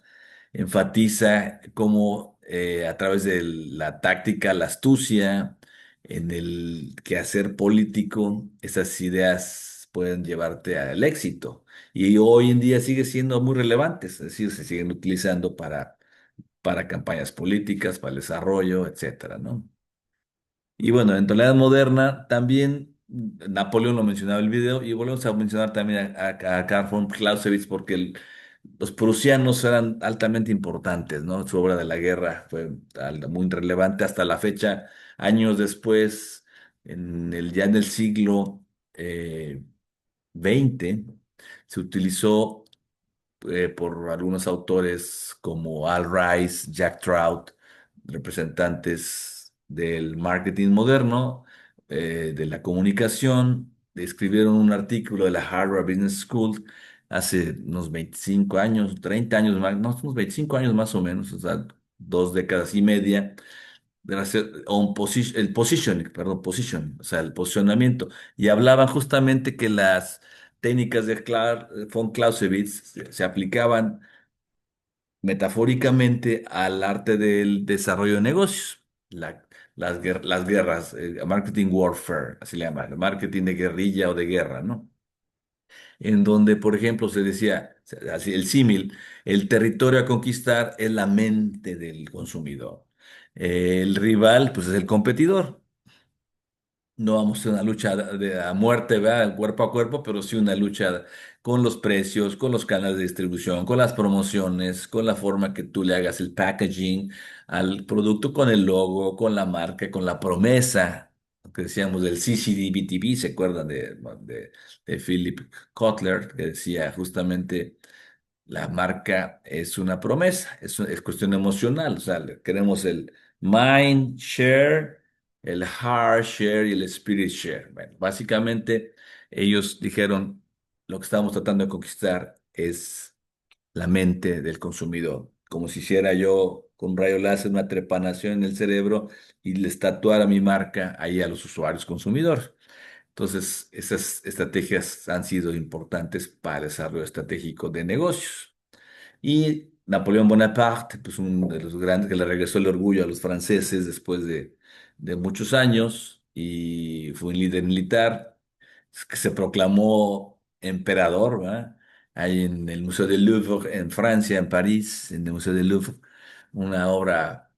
Enfatiza cómo a través de la táctica, la astucia, en el quehacer político, esas ideas pueden llevarte al éxito. Y hoy en día sigue siendo muy relevantes, es decir, se siguen utilizando para campañas políticas, para el desarrollo, etcétera, ¿no? Y bueno, en la Edad Moderna también Napoleón lo mencionaba en el video y volvemos a mencionar también a Karl von Clausewitz porque los prusianos eran altamente importantes, ¿no? Su obra de la guerra fue muy relevante hasta la fecha, años después, ya en el siglo XX, se utilizó por algunos autores como Al Rice, Jack Trout, representantes del marketing moderno, de la comunicación, escribieron un artículo de la Harvard Business School hace unos 25 años, 30 años más, no, unos 25 años más o menos, o sea, 2 décadas y media, el positioning, perdón, position, o sea, el posicionamiento, y hablaban justamente que las técnicas de von Clausewitz se aplicaban metafóricamente al arte del desarrollo de negocios, las guerras, marketing warfare, así le llaman, el marketing de guerrilla o de guerra, ¿no? En donde, por ejemplo, se decía, así el símil, el territorio a conquistar es la mente del consumidor. El rival, pues es el competidor. No vamos a una lucha a muerte, ¿verdad? Cuerpo a cuerpo, pero sí una lucha con los precios, con los canales de distribución, con las promociones, con la forma que tú le hagas el packaging al producto, con el logo, con la marca, con la promesa, ¿ok? que decíamos del CCDBTB, ¿se acuerdan de Philip Kotler, que decía justamente la marca es una promesa, es cuestión emocional, o sea, queremos el mind share, el heart share y el spirit share. Bueno, básicamente ellos dijeron, lo que estamos tratando de conquistar es la mente del consumidor, como si hiciera yo con rayo láser una trepanación en el cerebro y les tatuara mi marca ahí a los usuarios consumidores. Entonces, esas estrategias han sido importantes para el desarrollo estratégico de negocios. Y Napoleón Bonaparte, pues uno de los grandes que le regresó el orgullo a los franceses después de muchos años y fue un líder militar que se proclamó emperador, ¿verdad? Hay en el Museo del Louvre, en Francia, en París, en el Museo del Louvre, una obra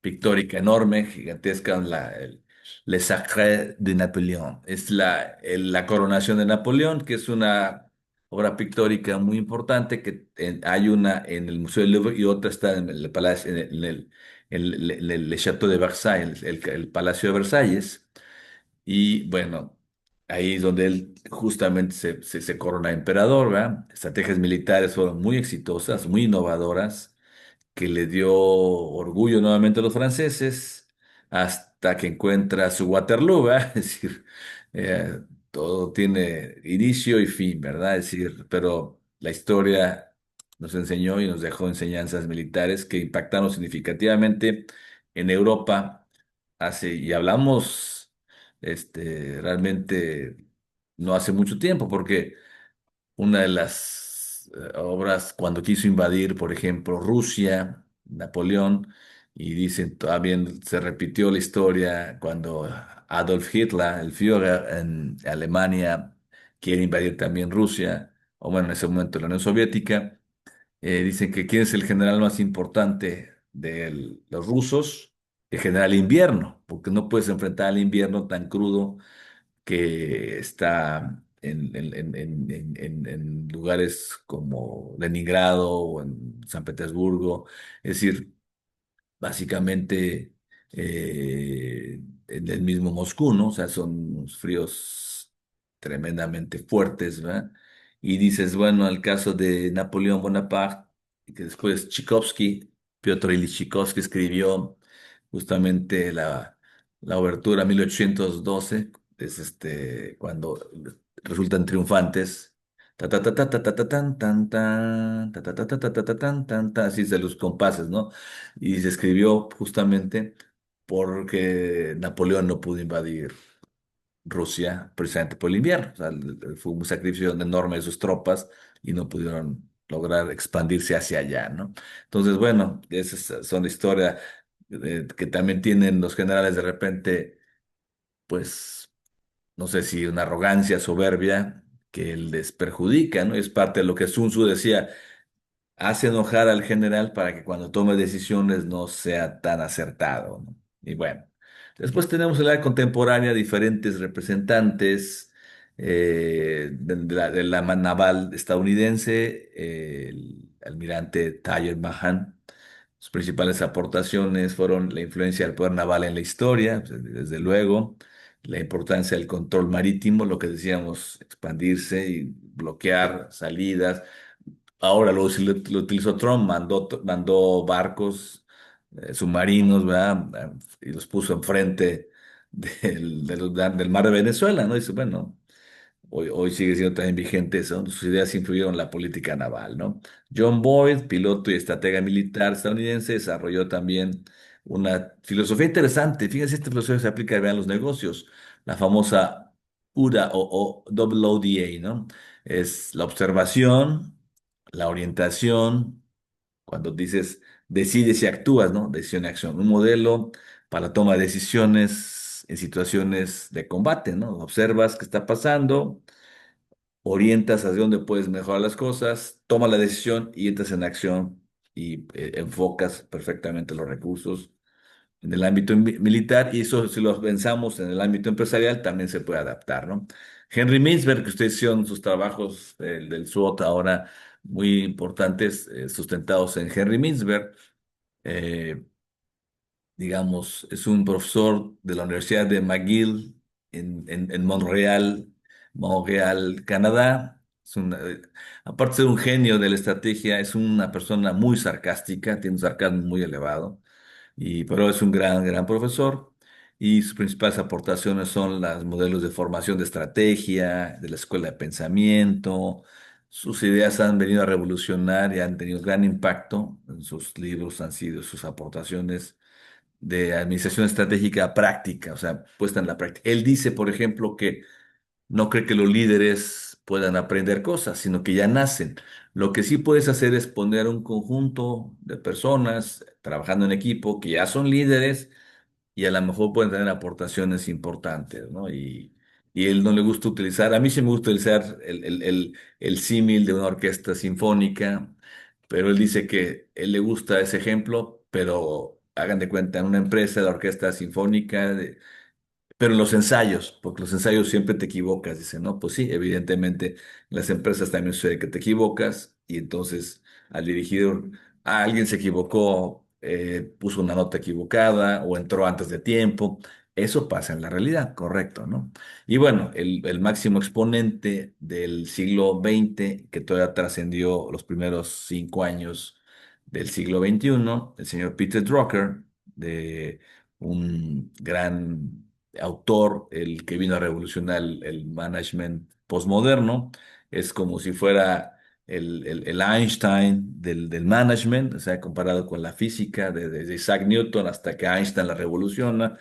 pictórica enorme, gigantesca, Le Sacre de Napoléon. Es la coronación de Napoleón, que es una obra pictórica muy importante, que hay una en el Museo del Louvre y otra está en el Palacio, en el Château de Versailles, el Palacio de Versalles. Y bueno, ahí es donde él justamente se corona emperador, ¿verdad? Estrategias militares fueron muy exitosas, muy innovadoras, que le dio orgullo nuevamente a los franceses, hasta que encuentra su Waterloo, ¿verdad? Es decir, eh, todo tiene inicio y fin, ¿verdad? Es decir, pero la historia nos enseñó y nos dejó enseñanzas militares que impactaron significativamente en Europa y hablamos realmente no hace mucho tiempo, porque una de las obras cuando quiso invadir, por ejemplo, Rusia, Napoleón, y dicen, también se repitió la historia cuando Adolf Hitler, el Führer en Alemania, quiere invadir también Rusia, o bueno, en ese momento la Unión Soviética. Dicen que quién es el general más importante de los rusos, el general invierno, porque no puedes enfrentar al invierno tan crudo que está en lugares como Leningrado o en San Petersburgo. Es decir, básicamente en el mismo Moscú, ¿no? O sea, son unos fríos tremendamente fuertes, ¿verdad? Y dices, bueno, el caso de Napoleón Bonaparte, que después Piotr Ilyich Tchaikovsky escribió justamente la obertura 1812, es cuando resultan triunfantes. Ta ta ta ta ta ta ta tan tan tan ta ta ta ta ta ta ta tan tan tan, así de los compases, ¿no? Y se escribió justamente porque Napoleón no pudo invadir Rusia precisamente por el invierno. O sea, fue un sacrificio enorme de sus tropas y no pudieron lograr expandirse hacia allá, ¿no? Entonces, bueno, esas son la historia que también tienen los generales de repente, pues, no sé si una arrogancia, soberbia que les perjudica, ¿no? Es parte de lo que Sun Tzu decía, hace enojar al general para que cuando tome decisiones no sea tan acertado, ¿no? Y bueno, después tenemos en la era contemporánea diferentes representantes de la naval estadounidense, el almirante Tayer Mahan. Sus principales aportaciones fueron la influencia del poder naval en la historia, pues, desde luego, la importancia del control marítimo, lo que decíamos, expandirse y bloquear salidas. Ahora lo utilizó Trump, mandó barcos, submarinos, ¿verdad? Y los puso enfrente del mar de Venezuela, ¿no? Dice, bueno, hoy sigue siendo también vigente eso, sus ideas influyeron en la política naval, ¿no? John Boyd, piloto y estratega militar estadounidense, desarrolló también una filosofía interesante. Fíjense, esta filosofía se aplica a los negocios, la famosa UDA o OODA, ¿no? Es la observación, la orientación, cuando dices decides y actúas, ¿no? Decisión y acción. Un modelo para la toma de decisiones en situaciones de combate, ¿no? Observas qué está pasando, orientas hacia dónde puedes mejorar las cosas, toma la decisión y entras en acción y enfocas perfectamente los recursos en el ámbito militar, y eso si lo pensamos en el ámbito empresarial también se puede adaptar, ¿no? Henry Mintzberg, que ustedes hicieron sus trabajos del SWOT ahora muy importantes, sustentados en Henry Mintzberg, eh, digamos, es un profesor de la Universidad de McGill en Montreal, Canadá. Aparte de ser un genio de la estrategia, es una persona muy sarcástica, tiene un sarcasmo muy elevado, pero es un gran profesor. Y sus principales aportaciones son los modelos de formación de estrategia, de la escuela de pensamiento. Sus ideas han venido a revolucionar y han tenido gran impacto. En sus libros han sido sus aportaciones de administración estratégica práctica, o sea, puesta en la práctica. Él dice, por ejemplo, que no cree que los líderes puedan aprender cosas, sino que ya nacen. Lo que sí puedes hacer es poner un conjunto de personas trabajando en equipo que ya son líderes y a lo mejor pueden tener aportaciones importantes, ¿no? Y él no le gusta utilizar, a mí sí me gusta utilizar el símil de una orquesta sinfónica, pero él dice que él le gusta ese ejemplo, pero hagan de cuenta, en una empresa de orquesta sinfónica, pero en los ensayos, porque los ensayos siempre te equivocas, dice, ¿no? Pues sí, evidentemente en las empresas también sucede que te equivocas y entonces al dirigir a alguien se equivocó, puso una nota equivocada o entró antes de tiempo. Eso pasa en la realidad, correcto, ¿no? Y bueno, el máximo exponente del siglo XX, que todavía trascendió los primeros 5 años del siglo XXI, el señor Peter Drucker, de un gran autor, el que vino a revolucionar el management postmoderno. Es como si fuera el Einstein del management, o sea, comparado con la física, desde Isaac Newton hasta que Einstein la revoluciona.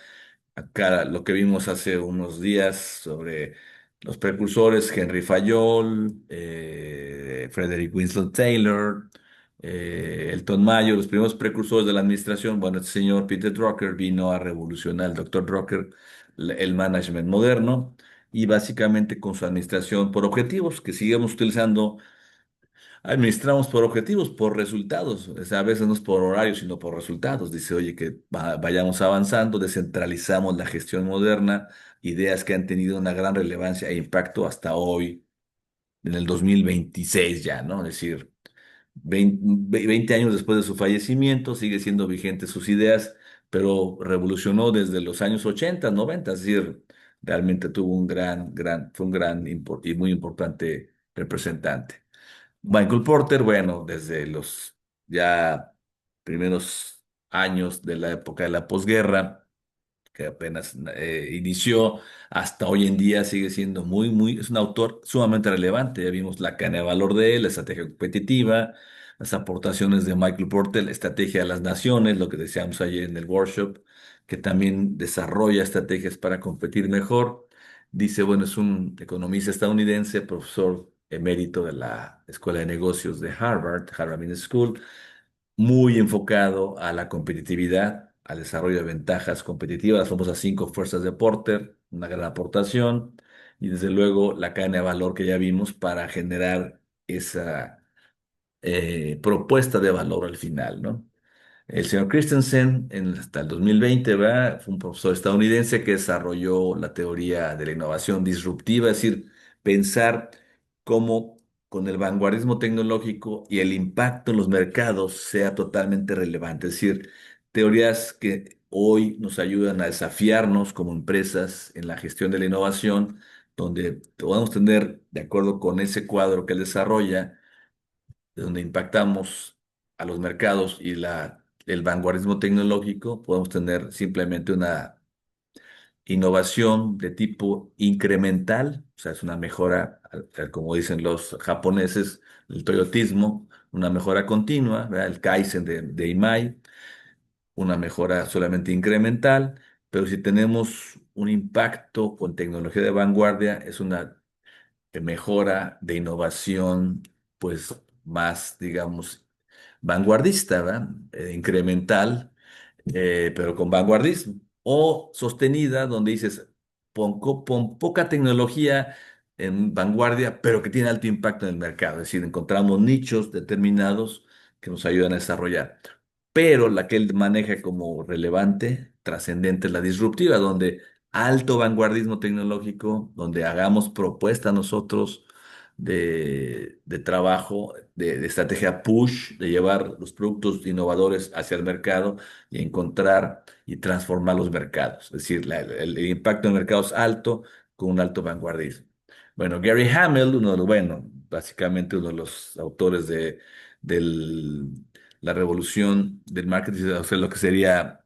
Acá lo que vimos hace unos días sobre los precursores, Henry Fayol, Frederick Winslow Taylor, Elton Mayo, los primeros precursores de la administración. Bueno, este señor Peter Drucker vino a revolucionar, el doctor Drucker, el management moderno y básicamente con su administración por objetivos que seguimos utilizando. Administramos por objetivos, por resultados. O sea, a veces no es por horarios, sino por resultados. Dice, oye, que vayamos avanzando, descentralizamos la gestión moderna, ideas que han tenido una gran relevancia e impacto hasta hoy, en el 2026 ya, ¿no? Es decir, 20 años después de su fallecimiento, sigue siendo vigente sus ideas, pero revolucionó desde los años 80, 90, es decir, realmente tuvo fue un y muy importante representante. Michael Porter, bueno, desde los ya primeros años de la época de la posguerra, que apenas inició, hasta hoy en día sigue siendo es un autor sumamente relevante. Ya vimos la cadena de valor de él, la estrategia competitiva, las aportaciones de Michael Porter, la estrategia de las naciones, lo que decíamos ayer en el workshop, que también desarrolla estrategias para competir mejor. Dice, bueno, es un economista estadounidense, profesor emérito de la Escuela de Negocios de Harvard Business School, muy enfocado a la competitividad, al desarrollo de ventajas competitivas, las famosas 5 fuerzas de Porter, una gran aportación, y desde luego la cadena de valor que ya vimos para generar esa propuesta de valor al final, ¿no? El señor Christensen, hasta el 2020, ¿verdad? Fue un profesor estadounidense que desarrolló la teoría de la innovación disruptiva, es decir, pensar cómo con el vanguardismo tecnológico y el impacto en los mercados sea totalmente relevante. Es decir, teorías que hoy nos ayudan a desafiarnos como empresas en la gestión de la innovación, donde podamos tener, de acuerdo con ese cuadro que él desarrolla, de donde impactamos a los mercados y el vanguardismo tecnológico, podemos tener simplemente una innovación de tipo incremental, o sea, es una mejora, como dicen los japoneses, el toyotismo, una mejora continua, ¿verdad? El Kaizen de Imai, una mejora solamente incremental, pero si tenemos un impacto con tecnología de vanguardia, es una mejora de innovación, pues más, digamos, vanguardista, ¿verdad? Incremental, pero con vanguardismo. O sostenida, donde dices, pon poca tecnología en vanguardia, pero que tiene alto impacto en el mercado. Es decir, encontramos nichos determinados que nos ayudan a desarrollar. Pero la que él maneja como relevante, trascendente, es la disruptiva, donde alto vanguardismo tecnológico, donde hagamos propuestas nosotros de trabajo de estrategia push, de llevar los productos innovadores hacia el mercado y encontrar y transformar los mercados. Es decir, el impacto en el mercado es alto con un alto vanguardismo. Bueno, Gary Hamel, básicamente uno de los autores de la revolución del marketing, o sea, lo que sería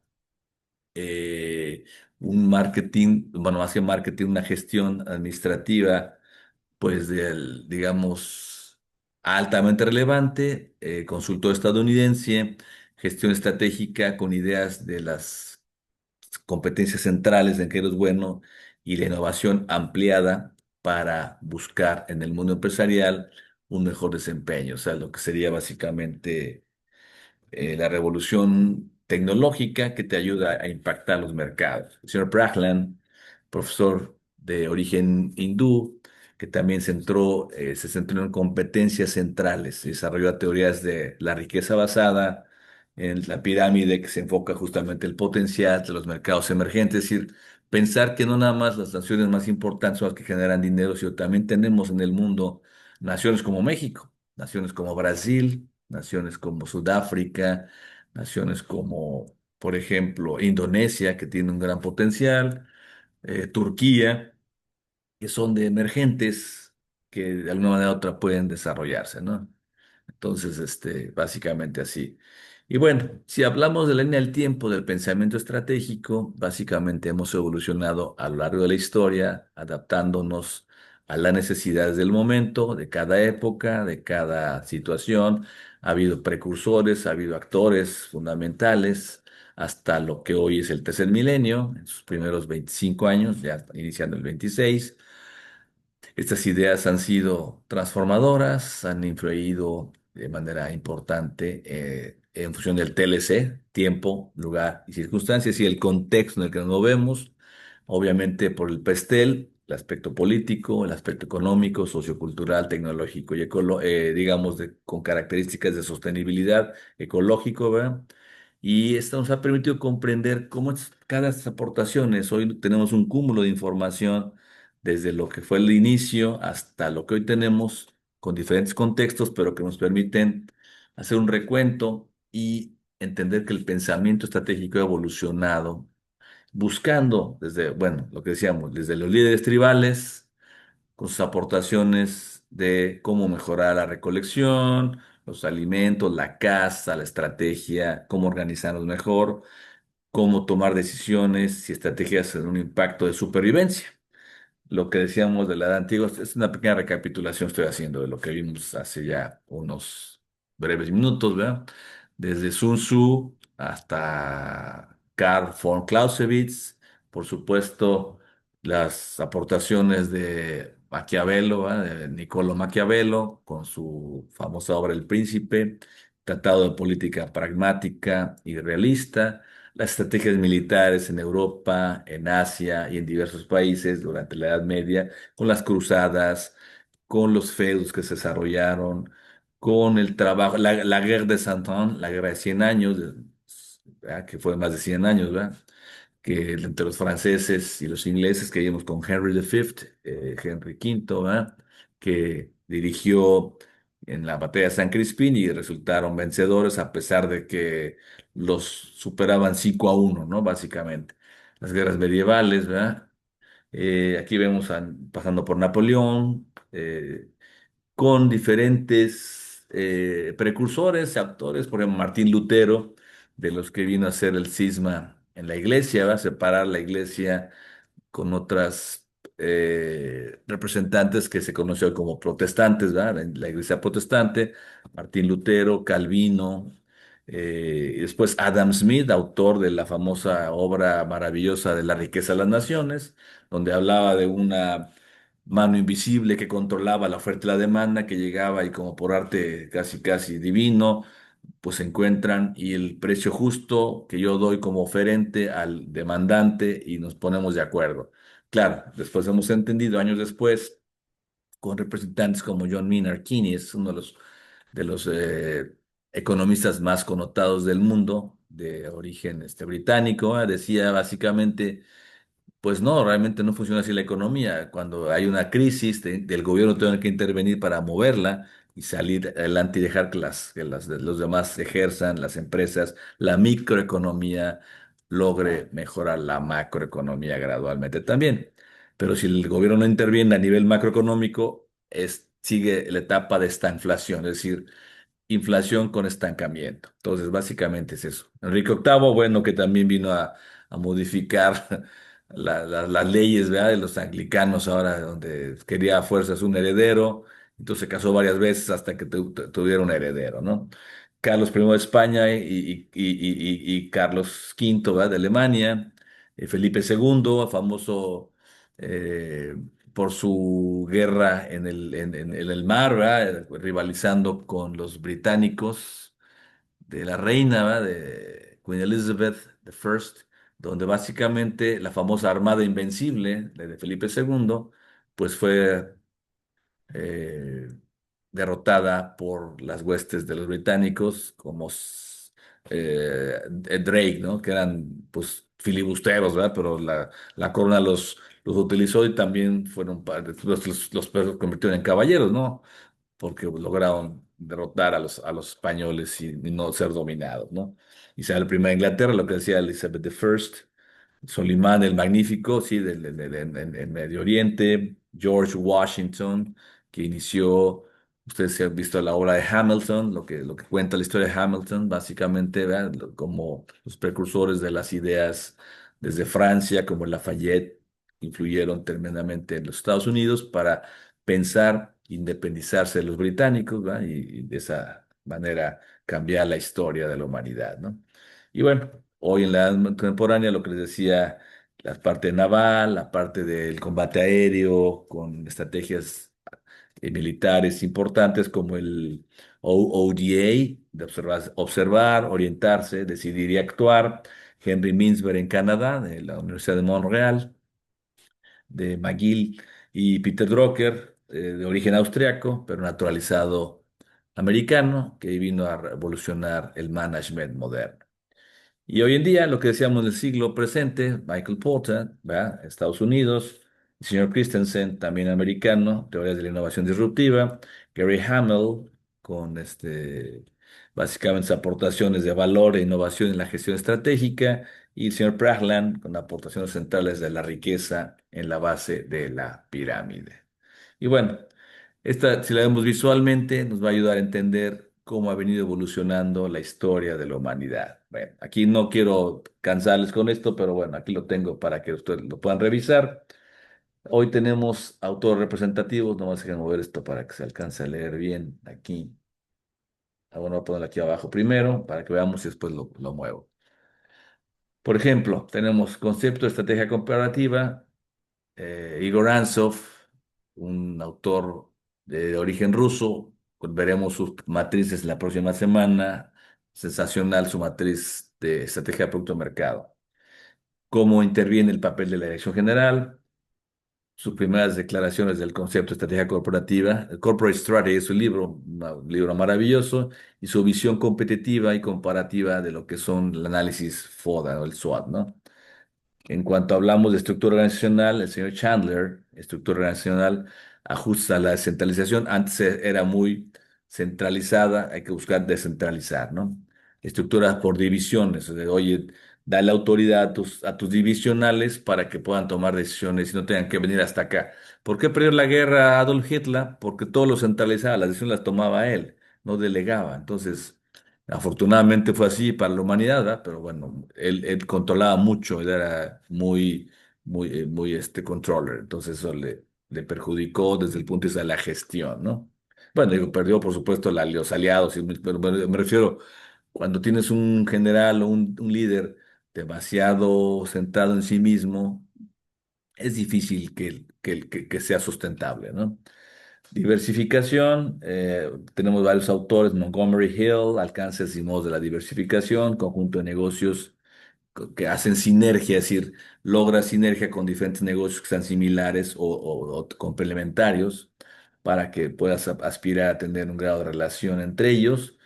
eh, un marketing, bueno, más que marketing, una gestión administrativa, pues digamos, altamente relevante, consultor estadounidense, gestión estratégica con ideas de las competencias centrales en que eres bueno y la innovación ampliada para buscar en el mundo empresarial un mejor desempeño, o sea, lo que sería básicamente la revolución tecnológica que te ayuda a impactar los mercados. El señor Praglan, profesor de origen hindú, que también se centró en competencias centrales, desarrolló teorías de la riqueza basada en la pirámide que se enfoca justamente el potencial de los mercados emergentes, es decir, pensar que no nada más las naciones más importantes son las que generan dinero, sino también tenemos en el mundo naciones como México, naciones como Brasil, naciones como Sudáfrica, naciones como, por ejemplo, Indonesia, que tiene un gran potencial, Turquía, que son de emergentes que de alguna manera u otra pueden desarrollarse, ¿no? Entonces, básicamente así. Y bueno, si hablamos de la línea del tiempo del pensamiento estratégico, básicamente hemos evolucionado a lo largo de la historia, adaptándonos a las necesidades del momento, de cada época, de cada situación. Ha habido precursores, ha habido actores fundamentales, hasta lo que hoy es el tercer milenio, en sus primeros 25 años, ya iniciando el 26. Estas ideas han sido transformadoras, han influido de manera importante en función del TLC, tiempo, lugar y circunstancias, y el contexto en el que nos movemos, obviamente por el PESTEL, el aspecto político, el aspecto económico, sociocultural, tecnológico y digamos, con características de sostenibilidad ecológico, ¿verdad? Y esto nos ha permitido comprender cómo cada de estas aportaciones, hoy tenemos un cúmulo de información desde lo que fue el inicio hasta lo que hoy tenemos, con diferentes contextos, pero que nos permiten hacer un recuento y entender que el pensamiento estratégico ha evolucionado, buscando desde, bueno, lo que decíamos, desde los líderes tribales, con sus aportaciones de cómo mejorar la recolección, los alimentos, la caza, la estrategia, cómo organizarnos mejor, cómo tomar decisiones y estrategias en un impacto de supervivencia. Lo que decíamos de la edad antigua es una pequeña recapitulación estoy haciendo de lo que vimos hace ya unos breves minutos, ¿verdad? Desde Sun Tzu hasta Karl von Clausewitz, por supuesto, las aportaciones de Maquiavelo, ¿verdad? De Niccolo Maquiavelo, con su famosa obra El Príncipe, tratado de política pragmática y realista, las estrategias militares en Europa, en Asia y en diversos países durante la Edad Media, con las cruzadas, con los feudos que se desarrollaron, con el trabajo, la guerra de Cent Ans, la guerra de 100 años, ¿verdad? Que fue más de 100 años, ¿verdad? Que entre los franceses y los ingleses que vimos con Henry V, Henry V, ¿verdad? Que dirigió en la batalla de San Crispín y resultaron vencedores a pesar de que los superaban 5-1, ¿no? Básicamente. Las guerras medievales, ¿verdad? Aquí vemos pasando por Napoleón, con diferentes precursores, actores, por ejemplo, Martín Lutero, de los que vino a hacer el cisma en la iglesia, va a separar la iglesia con otras representantes que se conoció como protestantes, ¿verdad? La iglesia protestante, Martín Lutero, Calvino, y después Adam Smith, autor de la famosa obra maravillosa de La riqueza de las naciones, donde hablaba de una mano invisible que controlaba la oferta y la demanda, que llegaba y como por arte casi casi divino, pues se encuentran y el precio justo que yo doy como oferente al demandante y nos ponemos de acuerdo. Claro, después hemos entendido años después con representantes como John Maynard Keynes, uno de los economistas más connotados del mundo, de origen británico, decía básicamente pues no, realmente no funciona así la economía. Cuando hay una crisis, el gobierno tiene que intervenir para moverla y salir adelante y dejar los demás ejerzan, las empresas, la microeconomía logre mejorar la macroeconomía gradualmente también. Pero si el gobierno no interviene a nivel macroeconómico, sigue la etapa de estanflación, es decir, inflación con estancamiento. Entonces, básicamente es eso. Enrique VIII, bueno, que también vino a modificar las leyes, ¿verdad? De los anglicanos ahora, donde quería a fuerzas un heredero, entonces se casó varias veces hasta que tuviera un heredero, ¿no? Carlos I de España y Carlos V, ¿verdad? De Alemania, Felipe II, famoso eh, por su guerra en el mar, ¿verdad? Rivalizando con los británicos de la reina, ¿verdad? De Queen Elizabeth I, donde básicamente la famosa Armada Invencible de Felipe II, pues fue eh, derrotada por las huestes de los británicos, como Drake, ¿no? Que eran pues filibusteros, ¿verdad? Pero la corona los utilizó y también fueron, los convirtieron en caballeros, ¿no? Porque lograron derrotar a los españoles y no ser dominados, ¿no? Isabel I de Inglaterra, lo que decía Elizabeth I, Solimán el Magnífico, sí, en Medio Oriente, George Washington, que inició, ustedes se han visto la obra de Hamilton, lo que cuenta la historia de Hamilton, básicamente, ¿verdad? Como los precursores de las ideas desde Francia, como Lafayette, influyeron tremendamente en los Estados Unidos para pensar independizarse de los británicos, ¿verdad? Y de esa manera cambiar la historia de la humanidad, ¿no? Y bueno, hoy en la edad contemporánea, lo que les decía, la parte naval, la parte del combate aéreo, con estrategias militares importantes como el ODA, de observar, orientarse, decidir y actuar. Henry Mintzberg en Canadá, de la Universidad de Montreal, de McGill y Peter Drucker, de origen austriaco, pero naturalizado americano, que vino a revolucionar el management moderno. Y hoy en día, lo que decíamos del siglo presente, Michael Porter, ¿verdad? Estados Unidos, el señor Christensen, también americano, teorías de la innovación disruptiva, Gary Hamel, con básicamente sus aportaciones de valor e innovación en la gestión estratégica, y el señor Prahlan, con aportaciones centrales de la riqueza en la base de la pirámide. Y bueno, esta, si la vemos visualmente, nos va a ayudar a entender cómo ha venido evolucionando la historia de la humanidad. Bueno, aquí no quiero cansarles con esto, pero bueno, aquí lo tengo para que ustedes lo puedan revisar. Hoy tenemos autores representativos, nomás dejen mover esto para que se alcance a leer bien aquí. Bueno, voy a ponerlo aquí abajo primero para que veamos y después lo muevo. Por ejemplo, tenemos concepto de estrategia comparativa, Igor Antsov, un autor de origen ruso. Pues veremos sus matrices la próxima semana. Sensacional su matriz de estrategia de producto mercado. Cómo interviene el papel de la dirección general. Sus primeras declaraciones del concepto de estrategia corporativa. El Corporate Strategy es su libro, un libro maravilloso. Y su visión competitiva y comparativa de lo que son el análisis FODA o el SWOT, ¿no? En cuanto hablamos de estructura organizacional, el señor Chandler, estructura organizacional, ajusta la descentralización. Antes era muy centralizada, hay que buscar descentralizar, ¿no? Estructuras por divisiones, o sea, oye, dale autoridad a tus divisionales para que puedan tomar decisiones y no tengan que venir hasta acá. ¿Por qué perdió la guerra Adolf Hitler? Porque todo lo centralizaba, las decisiones las tomaba él, no delegaba. Entonces, afortunadamente fue así para la humanidad, ¿verdad? Pero bueno, él controlaba mucho, él era muy controller, entonces eso le perjudicó desde el punto de vista de la gestión, ¿no? Bueno, digo, perdió por supuesto los aliados, pero me refiero, cuando tienes un general o un líder demasiado centrado en sí mismo, es difícil que sea sustentable, ¿no? Diversificación, tenemos varios autores, Montgomery Hill, Alcances y modos de la diversificación, conjunto de negocios que hacen sinergia, es decir, logra sinergia con diferentes negocios que sean similares o complementarios para que puedas aspirar a tener un grado de relación entre ellos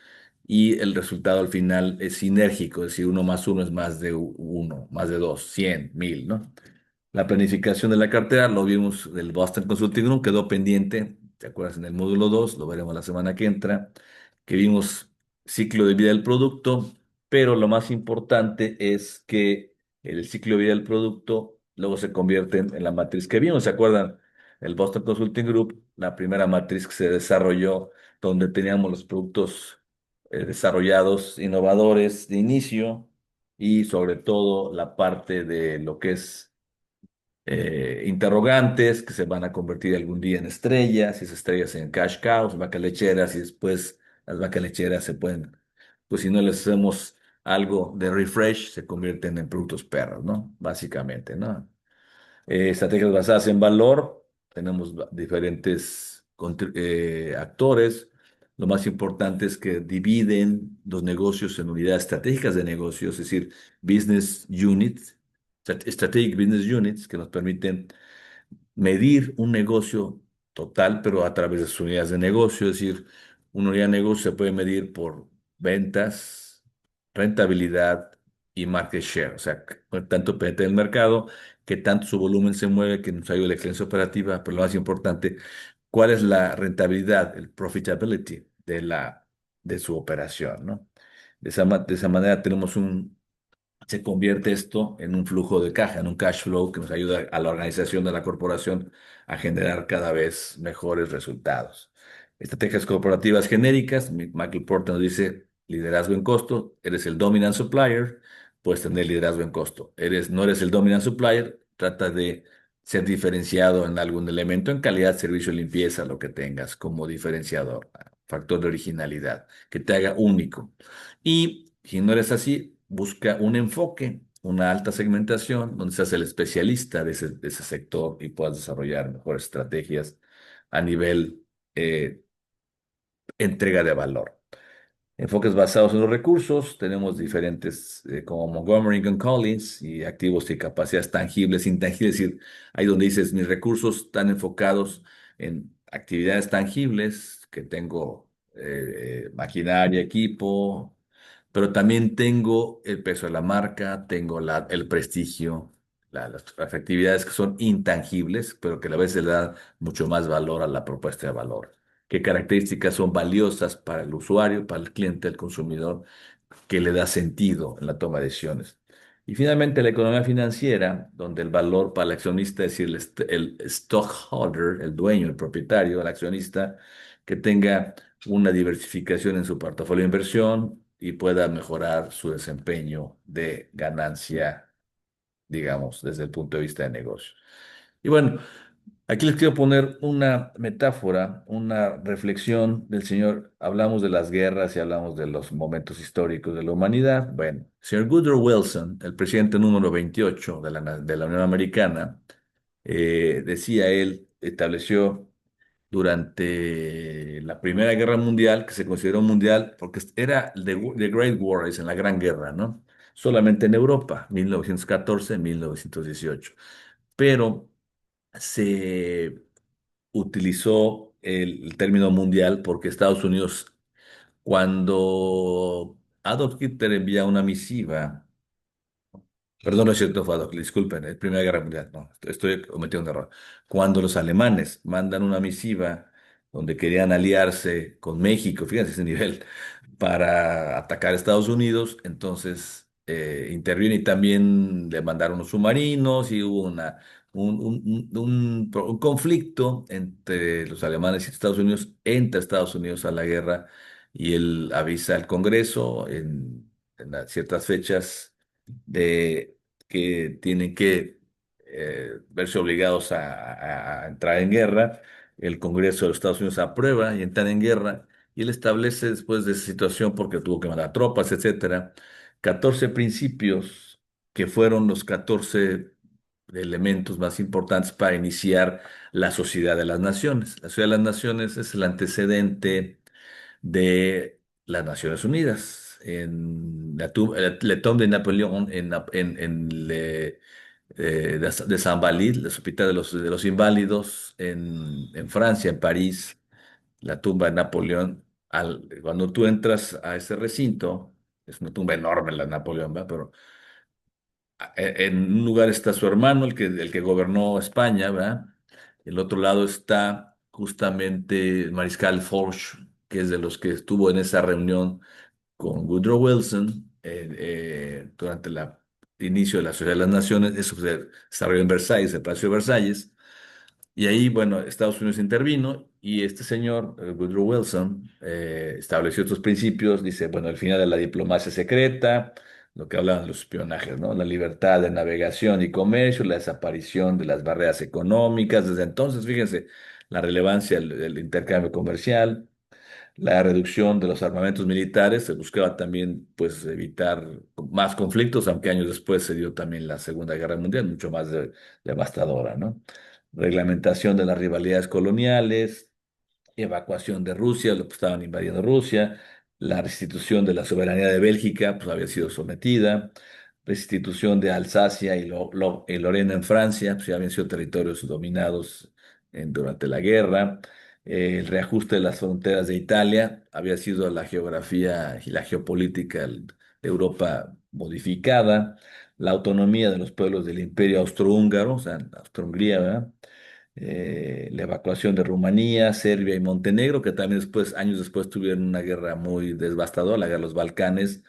y el resultado al final es sinérgico, es decir, uno más uno es más de uno, más de dos, 100, 1000, ¿no? La planificación de la cartera, lo vimos del Boston Consulting Group, quedó pendiente ¿te acuerdas? En el módulo 2 lo veremos la semana que entra, que vimos ciclo de vida del producto, pero lo más importante es que el ciclo de vida del producto luego se convierte en la matriz que vimos, ¿se acuerdan? El Boston Consulting Group, la primera matriz que se desarrolló, donde teníamos los productos desarrollados, innovadores de inicio y sobre todo la parte de lo que es interrogantes que se van a convertir algún día en estrellas, y esas estrellas en cash cows, vacas lecheras, y después las vacas lecheras se pueden, pues si no les hacemos algo de refresh, se convierten en productos perros, ¿no? Básicamente, ¿no? Estrategias basadas en valor, tenemos diferentes actores. Lo más importante es que dividen los negocios en unidades estratégicas de negocios, es decir, business units, strategic business units, que nos permiten medir un negocio total, pero a través de sus unidades de negocio. Es decir, una unidad de negocio se puede medir por ventas, rentabilidad y market share. O sea, tanto penetra en el mercado, que tanto su volumen se mueve, que nos ayuda a la excelencia operativa, pero lo más importante, cuál es la rentabilidad, el profitability de su operación, ¿no? De esa manera tenemos se convierte esto en un flujo de caja, en un cash flow que nos ayuda a la organización de la corporación a generar cada vez mejores resultados. Estrategias corporativas genéricas, Michael Porter nos dice liderazgo en costo, eres el dominant supplier, puedes tener liderazgo en costo. No eres el dominant supplier, trata de ser diferenciado en algún elemento, en calidad, servicio, limpieza, lo que tengas como diferenciador, factor de originalidad, que te haga único. Y si no eres así, busca un enfoque, una alta segmentación, donde seas el especialista de ese sector y puedas desarrollar mejores estrategias a nivel entrega de valor. Enfoques basados en los recursos, tenemos diferentes como Montgomery y Collins y activos y capacidades tangibles, intangibles, es decir, ahí donde dices mis recursos están enfocados en actividades tangibles, que tengo maquinaria, equipo, pero también tengo el peso de la marca, tengo el prestigio, las actividades que son intangibles, pero que a la vez le dan mucho más valor a la propuesta de valor. ¿Qué características son valiosas para el usuario, para el cliente, el consumidor, que le da sentido en la toma de decisiones? Y finalmente la economía financiera, donde el valor para el accionista, es decir, el stockholder, el dueño, el propietario, el accionista, que tenga una diversificación en su portafolio de inversión y pueda mejorar su desempeño de ganancia, digamos, desde el punto de vista de negocio. Y bueno, aquí les quiero poner una metáfora, una reflexión del señor. Hablamos de las guerras y hablamos de los momentos históricos de la humanidad. Bueno, el señor Woodrow Wilson, el presidente número 28 de la Unión Americana, decía él, estableció durante la Primera Guerra Mundial, que se consideró mundial, porque era the Great War, es en la Gran Guerra, ¿no? Solamente en Europa, 1914-1918. Pero se utilizó el término mundial porque Estados Unidos, cuando Adolf Hitler envía una misiva, perdón, no es cierto, fue Adolf, disculpen, es Primera Guerra Mundial, no, estoy cometiendo un error. Cuando los alemanes mandan una misiva donde querían aliarse con México, fíjense ese nivel, para atacar a Estados Unidos, entonces interviene y también le mandaron unos submarinos y hubo un conflicto entre los alemanes y Estados Unidos, entra Estados Unidos a la guerra y él avisa al Congreso en ciertas fechas de que tienen que verse obligados a entrar en guerra. El Congreso de los Estados Unidos aprueba y entran en guerra. Y él establece después de esa situación, porque tuvo que mandar tropas, etcétera, 14 principios que fueron los 14 elementos más importantes para iniciar la Sociedad de las Naciones. La Sociedad de las Naciones es el antecedente de las Naciones Unidas. En la tombe de Napoleón, de Saint-Valide, el Hospital de los Inválidos, en Francia, en París, la tumba de Napoleón. Cuando tú entras a ese recinto, es una tumba enorme la de Napoleón, ¿verdad? Pero en un lugar está su hermano, el que gobernó España, ¿verdad? El otro lado está justamente el mariscal Foch, que es de los que estuvo en esa reunión con Woodrow Wilson durante el inicio de la Sociedad de las Naciones. Eso se desarrolló en Versalles, el Palacio de Versalles. Y ahí, bueno, Estados Unidos intervino y este señor, Woodrow Wilson, estableció estos principios. Dice, bueno, el final de la diplomacia secreta, lo que hablaban de los espionajes, ¿no? La libertad de navegación y comercio, la desaparición de las barreras económicas. Desde entonces, fíjense, la relevancia del intercambio comercial, la reducción de los armamentos militares. Se buscaba también, pues, evitar más conflictos, aunque años después se dio también la Segunda Guerra Mundial, mucho más devastadora, ¿no? Reglamentación de las rivalidades coloniales, evacuación de Rusia, lo que estaban invadiendo Rusia, la restitución de la soberanía de Bélgica, pues había sido sometida, restitución de Alsacia y Lorena en Francia, pues ya habían sido territorios dominados durante la guerra. El reajuste de las fronteras de Italia, había sido la geografía y la geopolítica de Europa modificada, la autonomía de los pueblos del Imperio Austrohúngaro, o sea, Austro-Hungría, ¿verdad? La evacuación de Rumanía, Serbia y Montenegro, que también después, años después, tuvieron una guerra muy devastadora, la guerra de los Balcanes,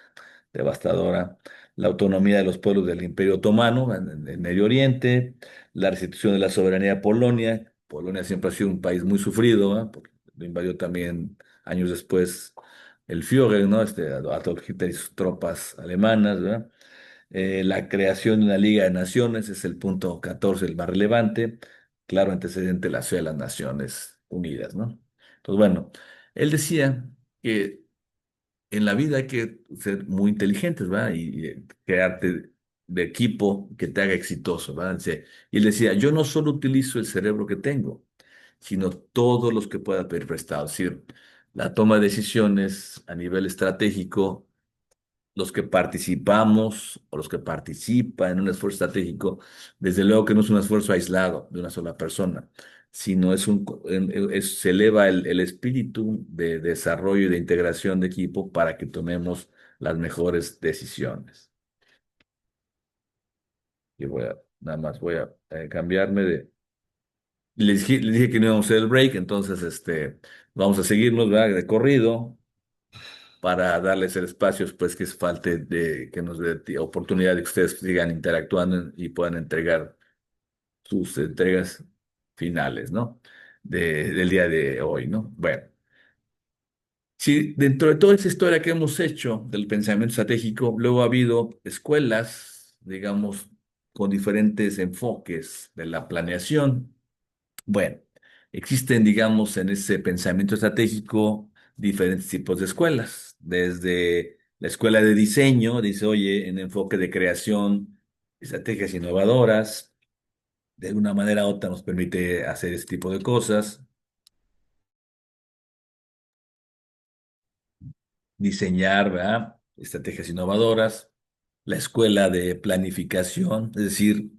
devastadora. La autonomía de los pueblos del Imperio Otomano en el Medio Oriente, la restitución de la soberanía de Polonia. Polonia siempre ha sido un país muy sufrido, ¿verdad? Porque lo invadió también años después el Führer, ¿no? Adolf Hitler y sus tropas alemanas, ¿verdad? La creación de una Liga de Naciones es el punto 14, el más relevante. Claro, antecedente de la Sociedad de las Naciones Unidas, ¿no? Entonces, bueno, él decía que en la vida hay que ser muy inteligentes, ¿verdad? Y crearte de equipo que te haga exitoso, ¿verdad? Y él decía, yo no solo utilizo el cerebro que tengo, sino todos los que pueda pedir prestado. Es decir, la toma de decisiones a nivel estratégico, los que participamos o los que participan en un esfuerzo estratégico, desde luego que no es un esfuerzo aislado de una sola persona, sino se eleva el espíritu de desarrollo y de integración de equipo para que tomemos las mejores decisiones. Y nada más voy a cambiarme de... Les dije que no íbamos a hacer el break, entonces vamos a seguirnos, ¿verdad? De corrido, para darles el espacio, pues, que falte de que nos dé oportunidad de que ustedes sigan interactuando y puedan entregar sus entregas finales, ¿no? Del día de hoy, ¿no? Bueno, sí, dentro de toda esa historia que hemos hecho del pensamiento estratégico, luego ha habido escuelas, digamos, con diferentes enfoques de la planeación. Bueno, existen, digamos, en ese pensamiento estratégico diferentes tipos de escuelas. Desde la escuela de diseño, dice, oye, en enfoque de creación, estrategias innovadoras, de alguna manera u otra nos permite hacer ese tipo de cosas. Diseñar, ¿verdad? Estrategias innovadoras. La escuela de planificación, es decir,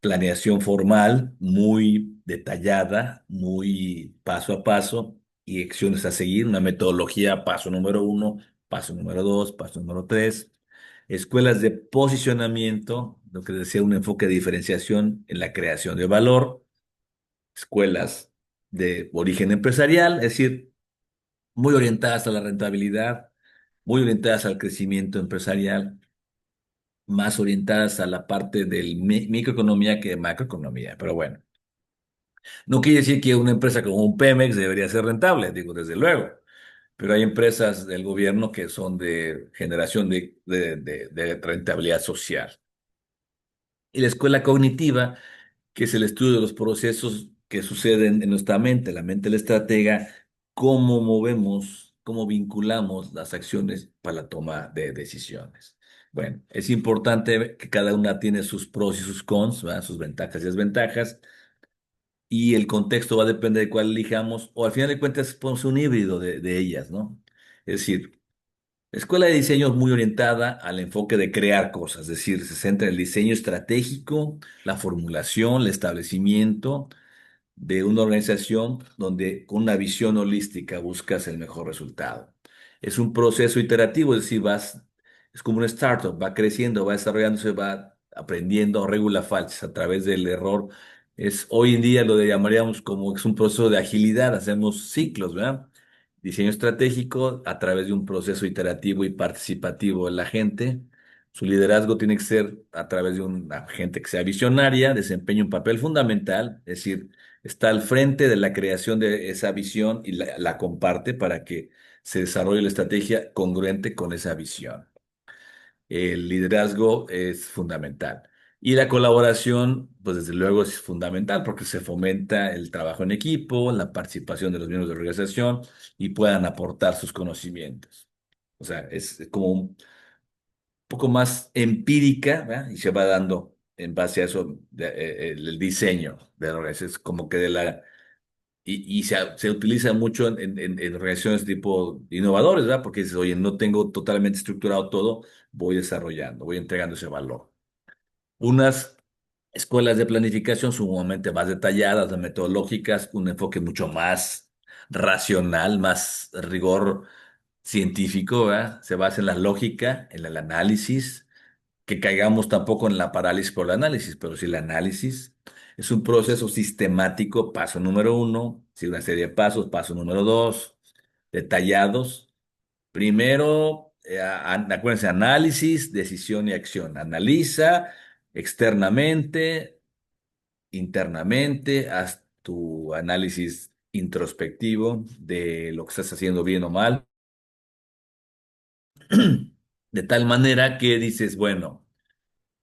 planeación formal, muy detallada, muy paso a paso y acciones a seguir, una metodología, paso número uno, paso número dos, paso número tres. Escuelas de posicionamiento, lo que decía, un enfoque de diferenciación en la creación de valor. Escuelas de origen empresarial, es decir, muy orientadas a la rentabilidad, muy orientadas al crecimiento empresarial, más orientadas a la parte del microeconomía que de macroeconomía. Pero bueno, no quiere decir que una empresa como un Pemex debería ser rentable, digo, desde luego. Pero hay empresas del gobierno que son de generación de rentabilidad social. Y la escuela cognitiva, que es el estudio de los procesos que suceden en nuestra mente, la mente del estratega, cómo movemos, cómo vinculamos las acciones para la toma de decisiones. Bueno, es importante que cada una tiene sus pros y sus cons, ¿verdad? Sus ventajas y desventajas, y el contexto va a depender de cuál elijamos, o al final de cuentas, ponemos un híbrido de ellas, ¿no? Es decir, la escuela de diseño es muy orientada al enfoque de crear cosas, es decir, se centra en el diseño estratégico, la formulación, el establecimiento de una organización donde con una visión holística buscas el mejor resultado. Es un proceso iterativo, es decir, es como un startup, va creciendo, va desarrollándose, va aprendiendo regula falsas a través del error, Hoy en día lo llamaríamos como que es un proceso de agilidad, hacemos ciclos, ¿verdad? Diseño estratégico a través de un proceso iterativo y participativo de la gente. Su liderazgo tiene que ser a través de una gente que sea visionaria, desempeñe un papel fundamental, es decir, está al frente de la creación de esa visión y la comparte para que se desarrolle la estrategia congruente con esa visión. El liderazgo es fundamental. Y la colaboración, pues desde luego es fundamental porque se fomenta el trabajo en equipo, la participación de los miembros de la organización y puedan aportar sus conocimientos. O sea, es como un poco más empírica, ¿verdad? Y se va dando en base a eso el diseño de la organización. Es como que de la... Y se utiliza mucho en organizaciones tipo innovadores, ¿verdad? Porque dices, oye, no tengo totalmente estructurado todo, voy desarrollando, voy entregando ese valor. Unas escuelas de planificación sumamente más detalladas, más metodológicas, un enfoque mucho más racional, más rigor científico, ¿verdad? Se basa en la lógica, en el análisis, que caigamos tampoco en la parálisis por el análisis, pero si el análisis es un proceso sistemático, paso número uno, si una serie de pasos, paso número dos, detallados. Primero, acuérdense, análisis, decisión y acción. Analiza externamente, internamente, haz tu análisis introspectivo de lo que estás haciendo bien o mal, de tal manera que dices, bueno,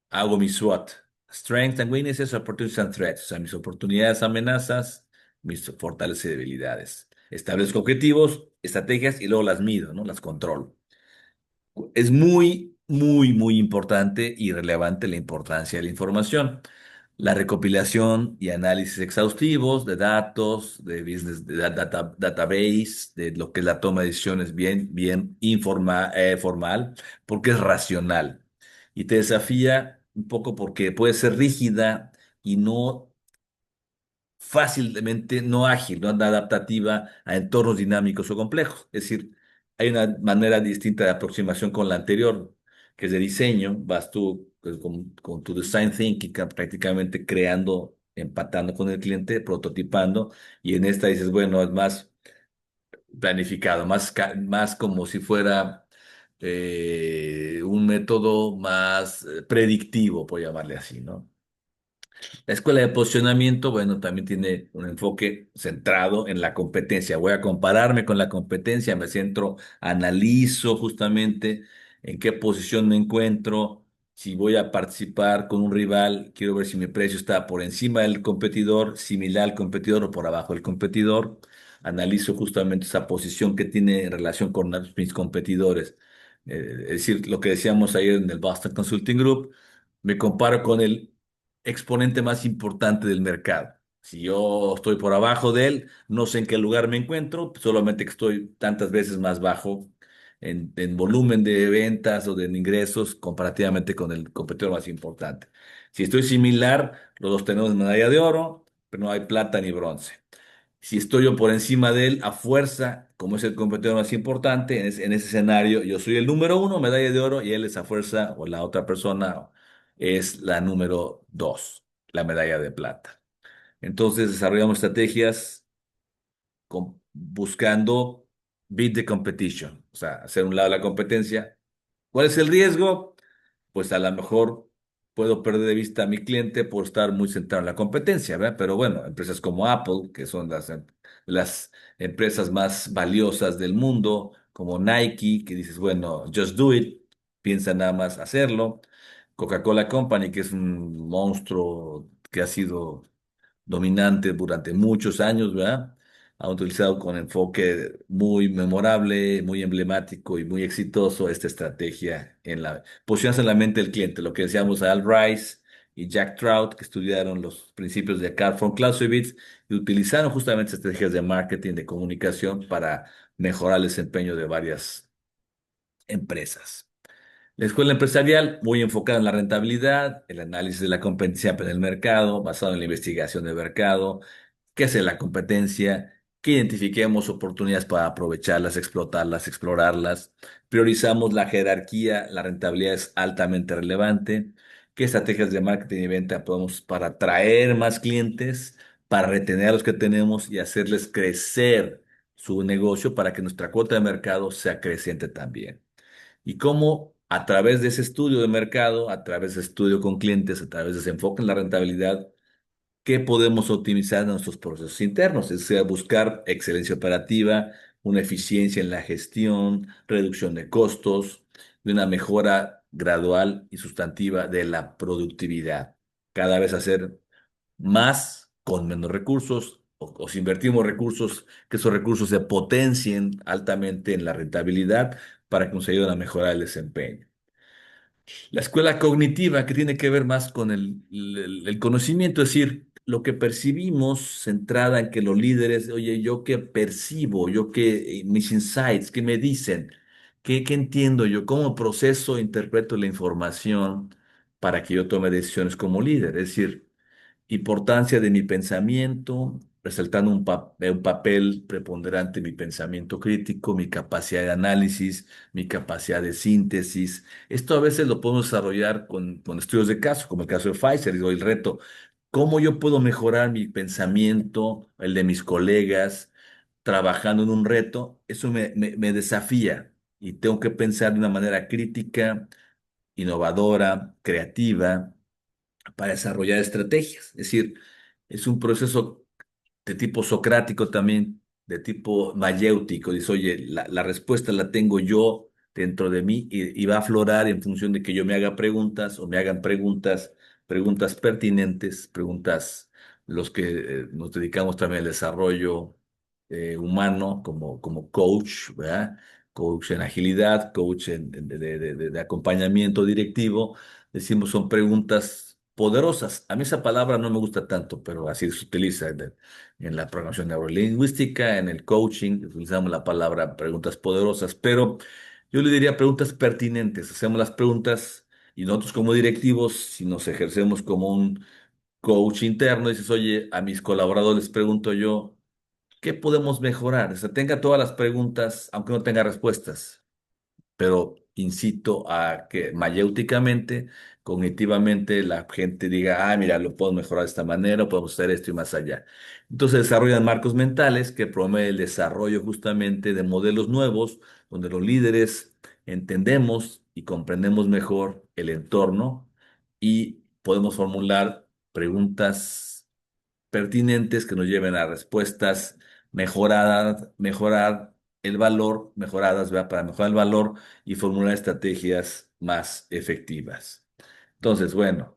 hago mi SWOT, Strengths and Weaknesses, Opportunities and Threats, o sea, mis oportunidades, amenazas, mis fortalezas y debilidades. Establezco objetivos, estrategias y luego las mido, ¿no? Las controlo. Es muy importante y relevante la importancia de la información. La recopilación y análisis exhaustivos de datos, de business, database, de lo que es la toma de decisiones bien formal, porque es racional. Y te desafía un poco porque puede ser rígida y no fácilmente no ágil, no adaptativa a entornos dinámicos o complejos. Es decir, hay una manera distinta de aproximación con la anterior, que es de diseño. Vas tú pues, con tu design thinking, prácticamente creando, empatando con el cliente, prototipando, y en esta dices, bueno, es más planificado, más como si fuera un método más predictivo, por llamarle así, ¿no? La escuela de posicionamiento, bueno, también tiene un enfoque centrado en la competencia. Voy a compararme con la competencia, me centro, analizo justamente en qué posición me encuentro, si voy a participar con un rival, quiero ver si mi precio está por encima del competidor, similar al competidor o por abajo del competidor. Analizo justamente esa posición que tiene en relación con mis competidores. Es decir, lo que decíamos ayer en el Boston Consulting Group, me comparo con el exponente más importante del mercado. Si yo estoy por abajo de él, no sé en qué lugar me encuentro, solamente que estoy tantas veces más bajo en volumen de ventas o de ingresos comparativamente con el competidor más importante. Si estoy similar, los dos tenemos medalla de oro, pero no hay plata ni bronce. Si estoy yo por encima de él, a fuerza, como es el competidor más importante, en ese escenario, yo soy el número uno, medalla de oro, y él es a fuerza, o la otra persona es la número dos, la medalla de plata. Entonces desarrollamos estrategias buscando beat the competition, o sea, hacer un lado la competencia. ¿Cuál es el riesgo? Pues a lo mejor puedo perder de vista a mi cliente por estar muy centrado en la competencia, ¿verdad? Pero bueno, empresas como Apple, que son las empresas más valiosas del mundo, como Nike, que dices, bueno, just do it, piensa nada más hacerlo. Coca-Cola Company, que es un monstruo que ha sido dominante durante muchos años, ¿verdad? Ha utilizado con enfoque muy memorable, muy emblemático y muy exitoso esta estrategia en la posicionarse en la mente del cliente, lo que decíamos a Al Rice y Jack Trout, que estudiaron los principios de Carl von Clausewitz y utilizaron justamente estrategias de marketing, de comunicación para mejorar el desempeño de varias empresas. La escuela empresarial, muy enfocada en la rentabilidad, el análisis de la competencia en el mercado, basado en la investigación de mercado, qué hace la competencia, que identifiquemos oportunidades para aprovecharlas, explotarlas, explorarlas. Priorizamos la jerarquía, la rentabilidad es altamente relevante, qué estrategias de marketing y venta podemos para atraer más clientes, para retener a los que tenemos y hacerles crecer su negocio para que nuestra cuota de mercado sea creciente también. Y cómo a través de ese estudio de mercado, a través de estudio con clientes, a través de ese enfoque en la rentabilidad, qué podemos optimizar en nuestros procesos internos, es decir, buscar excelencia operativa, una eficiencia en la gestión, reducción de costos y una mejora gradual y sustantiva de la productividad. Cada vez hacer más con menos recursos o si invertimos recursos, que esos recursos se potencien altamente en la rentabilidad para que nos ayuden a mejorar el desempeño. La escuela cognitiva, que tiene que ver más con el conocimiento, es decir, lo que percibimos centrada en que los líderes, oye, yo qué percibo, yo qué, mis insights, qué me dicen, qué entiendo yo, cómo proceso, e interpreto la información para que yo tome decisiones como líder. Es decir, importancia de mi pensamiento, resaltando un papel preponderante en mi pensamiento crítico, mi capacidad de análisis, mi capacidad de síntesis. Esto a veces lo podemos desarrollar con estudios de caso, como el caso de Pfizer, y doy el reto. ¿Cómo yo puedo mejorar mi pensamiento, el de mis colegas, trabajando en un reto? Eso me desafía y tengo que pensar de una manera crítica, innovadora, creativa para desarrollar estrategias. Es decir, es un proceso de tipo socrático también, de tipo mayéutico. Dice, oye, la respuesta la tengo yo dentro de mí y va a aflorar en función de que yo me haga preguntas o me hagan preguntas, preguntas pertinentes, preguntas los que nos dedicamos también al desarrollo humano como coach, ¿verdad? Coach en agilidad, coach de acompañamiento directivo. Decimos, son preguntas poderosas. A mí esa palabra no me gusta tanto, pero así se utiliza en la programación neurolingüística, en el coaching, utilizamos la palabra preguntas poderosas, pero yo le diría preguntas pertinentes. Hacemos las preguntas y nosotros como directivos, si nos ejercemos como un coach interno, dices, oye, a mis colaboradores les pregunto yo, ¿qué podemos mejorar? O sea, tenga todas las preguntas, aunque no tenga respuestas, pero incito a que mayéuticamente, cognitivamente, la gente diga, ah, mira, lo puedo mejorar de esta manera, podemos hacer esto y más allá. Entonces desarrollan marcos mentales que promueven el desarrollo justamente de modelos nuevos, donde los líderes entendemos y comprendemos mejor el entorno y podemos formular preguntas pertinentes que nos lleven a respuestas mejoradas, mejorar el valor, mejoradas, ¿verdad? Para mejorar el valor y formular estrategias más efectivas. Entonces, bueno.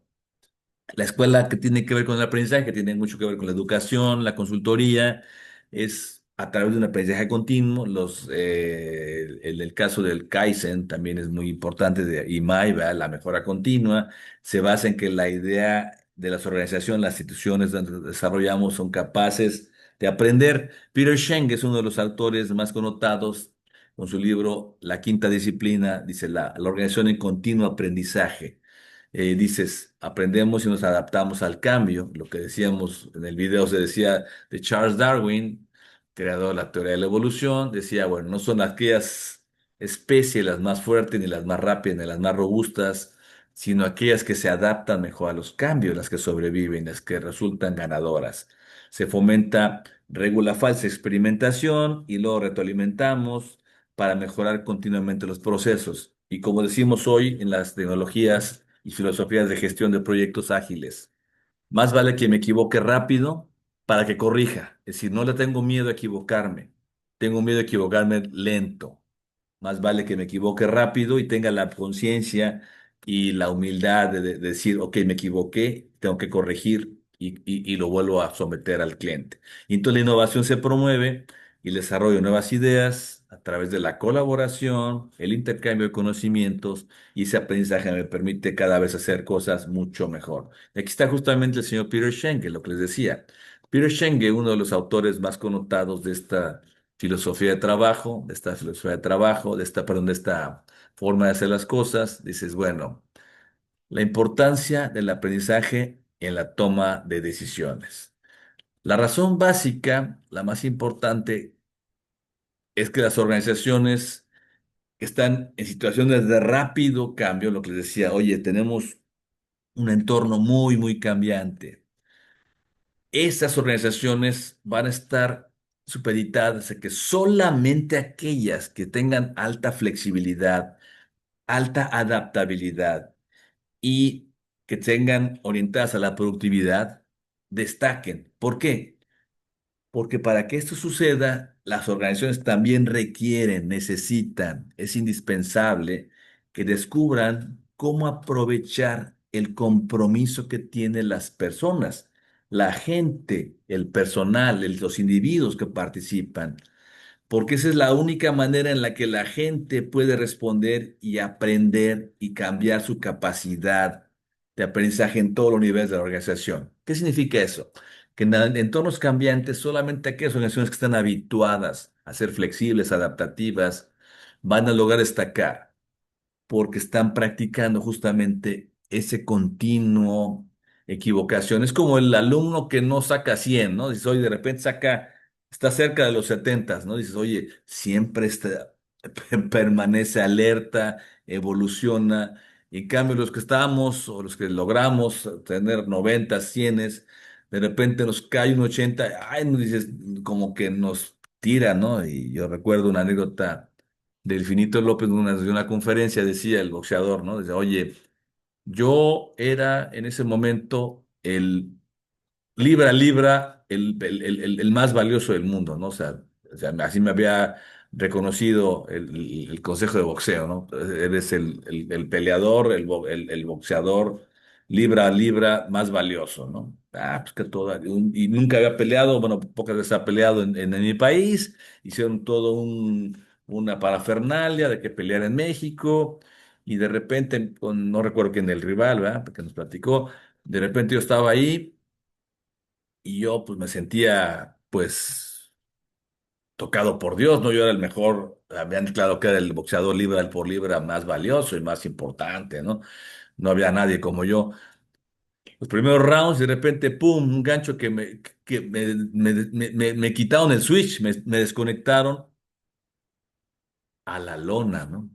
La escuela que tiene que ver con el aprendizaje, que tiene mucho que ver con la educación, la consultoría, es a través de un aprendizaje continuo. El caso del Kaizen también es muy importante, de IMAI, ¿verdad? La mejora continua, se basa en que la idea de las organizaciones, las instituciones donde desarrollamos son capaces de aprender. Peter Schenck es uno de los autores más connotados con su libro La Quinta Disciplina, dice la organización en continuo aprendizaje. Dices, aprendemos y nos adaptamos al cambio. Lo que decíamos en el video se decía de Charles Darwin, creador de la teoría de la evolución, decía, bueno, no son aquellas especies las más fuertes, ni las más rápidas, ni las más robustas, sino aquellas que se adaptan mejor a los cambios, las que sobreviven, las que resultan ganadoras. Se fomenta regula falsa experimentación y luego retroalimentamos para mejorar continuamente los procesos. Y como decimos hoy en las tecnologías y filosofías de gestión de proyectos ágiles. Más vale que me equivoque rápido para que corrija. Es decir, no le tengo miedo a equivocarme. Tengo miedo a equivocarme lento. Más vale que me equivoque rápido y tenga la conciencia y la humildad de decir, ok, me equivoqué, tengo que corregir y lo vuelvo a someter al cliente. Y entonces la innovación se promueve y el desarrollo de nuevas ideas a través de la colaboración, el intercambio de conocimientos y ese aprendizaje me permite cada vez hacer cosas mucho mejor. Y aquí está justamente el señor Peter Schenke, lo que les decía. Peter Schenke, uno de los autores más connotados de esta filosofía de trabajo, de esta filosofía de trabajo, perdón, de esta forma de hacer las cosas, dices, bueno, la importancia del aprendizaje en la toma de decisiones. La razón básica, la más importante, es que las organizaciones que están en situaciones de rápido cambio, lo que les decía, oye, tenemos un entorno muy, muy cambiante. Estas organizaciones van a estar supeditadas a que solamente aquellas que tengan alta flexibilidad, alta adaptabilidad y que tengan orientadas a la productividad, destaquen. ¿Por qué? Porque para que esto suceda, las organizaciones también requieren, necesitan, es indispensable que descubran cómo aprovechar el compromiso que tienen las personas, la gente, el personal, los individuos que participan, porque esa es la única manera en la que la gente puede responder y aprender y cambiar su capacidad de aprendizaje en todos los niveles de la organización. ¿Qué significa eso? Que en entornos cambiantes, solamente aquellas organizaciones que están habituadas a ser flexibles, adaptativas, van a lograr destacar porque están practicando justamente ese continuo equivocación. Es como el alumno que no saca 100, ¿no? Dices, oye, de repente está cerca de los 70, ¿no? Dices, oye, siempre permanece alerta, evoluciona. Y en cambio, los que estamos o los que logramos tener 90, 100, de repente nos cae un 80, ay, nos dices, como que nos tira, ¿no? Y yo recuerdo una anécdota Delfinito López de una conferencia decía el boxeador, ¿no? Decía, oye, yo era en ese momento el libra a libra, el más valioso del mundo, ¿no? O sea, así me había reconocido el Consejo de Boxeo, ¿no? Eres el peleador, el boxeador libra a libra más valioso, ¿no? Ah, pues que todo, y nunca había peleado, bueno, pocas veces ha peleado en mi país, hicieron todo una parafernalia de que peleara en México, y de repente, no recuerdo quién el rival, ¿verdad? Porque nos platicó, de repente yo estaba ahí, y yo pues me sentía pues tocado por Dios, ¿no? Yo era el mejor, habían declarado que era el boxeador libra por libra más valioso y más importante, ¿no? No había nadie como yo. Los primeros rounds, de repente, ¡pum! Un gancho que me quitaron el switch, me desconectaron a la lona, ¿no?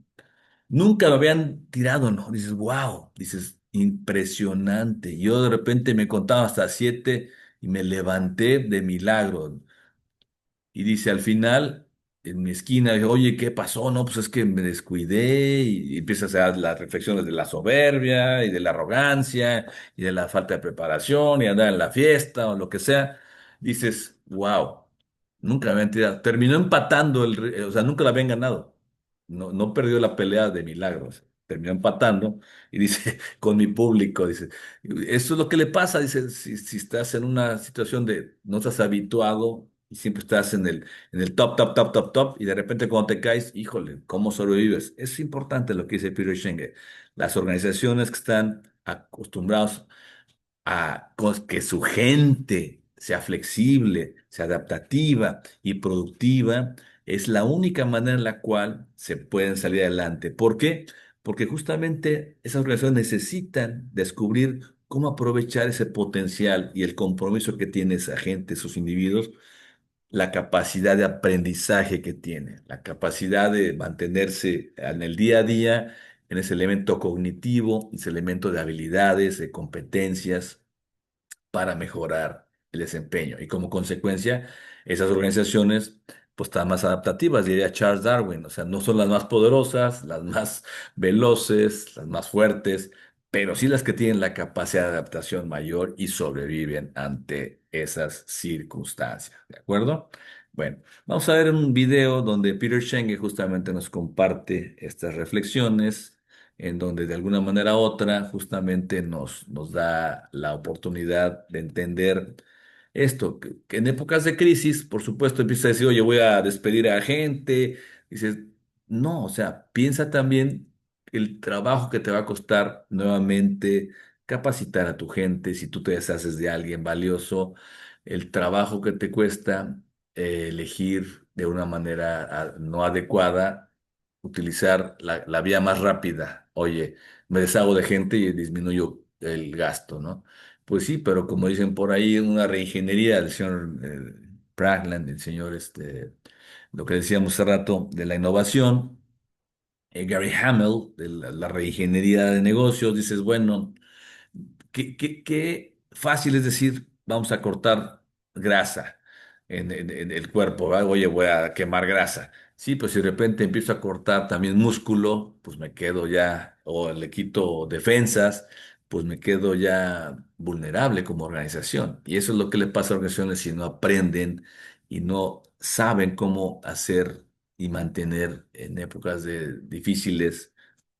Nunca lo habían tirado, ¿no? Dices, wow, dices, impresionante. Yo de repente me contaba hasta 7 y me levanté de milagro. Y dice, al final, en mi esquina, dije, oye, ¿qué pasó? No, pues es que me descuidé y empiezas a hacer las reflexiones de la soberbia y de la arrogancia y de la falta de preparación y andar en la fiesta o lo que sea. Dices, wow, nunca me habían tirado. Terminó empatando, o sea, nunca la habían ganado. No, no perdió la pelea de milagros. Terminó empatando y dice, con mi público, dice, eso es lo que le pasa, dice, si estás en una situación de no estás habituado y siempre estás en el top, top, top, top, top, y de repente cuando te caes, híjole, ¿cómo sobrevives? Es importante lo que dice Peter Schenge. Las organizaciones que están acostumbradas que su gente sea flexible, sea adaptativa y productiva, es la única manera en la cual se pueden salir adelante. ¿Por qué? Porque justamente esas organizaciones necesitan descubrir cómo aprovechar ese potencial y el compromiso que tiene esa gente, esos individuos, la capacidad de aprendizaje que tiene, la capacidad de mantenerse en el día a día en ese elemento cognitivo, ese elemento de habilidades, de competencias para mejorar el desempeño. Y como consecuencia, esas organizaciones pues están más adaptativas, diría Charles Darwin. O sea, no son las más poderosas, las más veloces, las más fuertes, pero sí las que tienen la capacidad de adaptación mayor y sobreviven ante esas circunstancias. ¿De acuerdo? Bueno, vamos a ver un video donde Peter Schenge justamente nos comparte estas reflexiones en donde de alguna manera u otra justamente nos da la oportunidad de entender esto, que en épocas de crisis, por supuesto, empieza a decir, oye, voy a despedir a gente, dices, no, o sea, piensa también el trabajo que te va a costar nuevamente capacitar a tu gente, si tú te deshaces de alguien valioso, el trabajo que te cuesta elegir de una manera no adecuada, utilizar la vía más rápida. Oye, me deshago de gente y disminuyo el gasto, ¿no? Pues sí, pero como dicen por ahí, una reingeniería del señor Pragland, el señor, lo que decíamos hace rato de la innovación, Gary Hamel, de la reingeniería de negocios, dices, bueno, qué fácil es decir, vamos a cortar grasa en el cuerpo, ¿verdad? Oye, voy a quemar grasa. Sí, pues si de repente empiezo a cortar también músculo, pues me quedo ya, o le quito defensas, pues me quedo ya vulnerable como organización. Y eso es lo que le pasa a organizaciones si no aprenden y no saben cómo hacer y mantener en épocas difíciles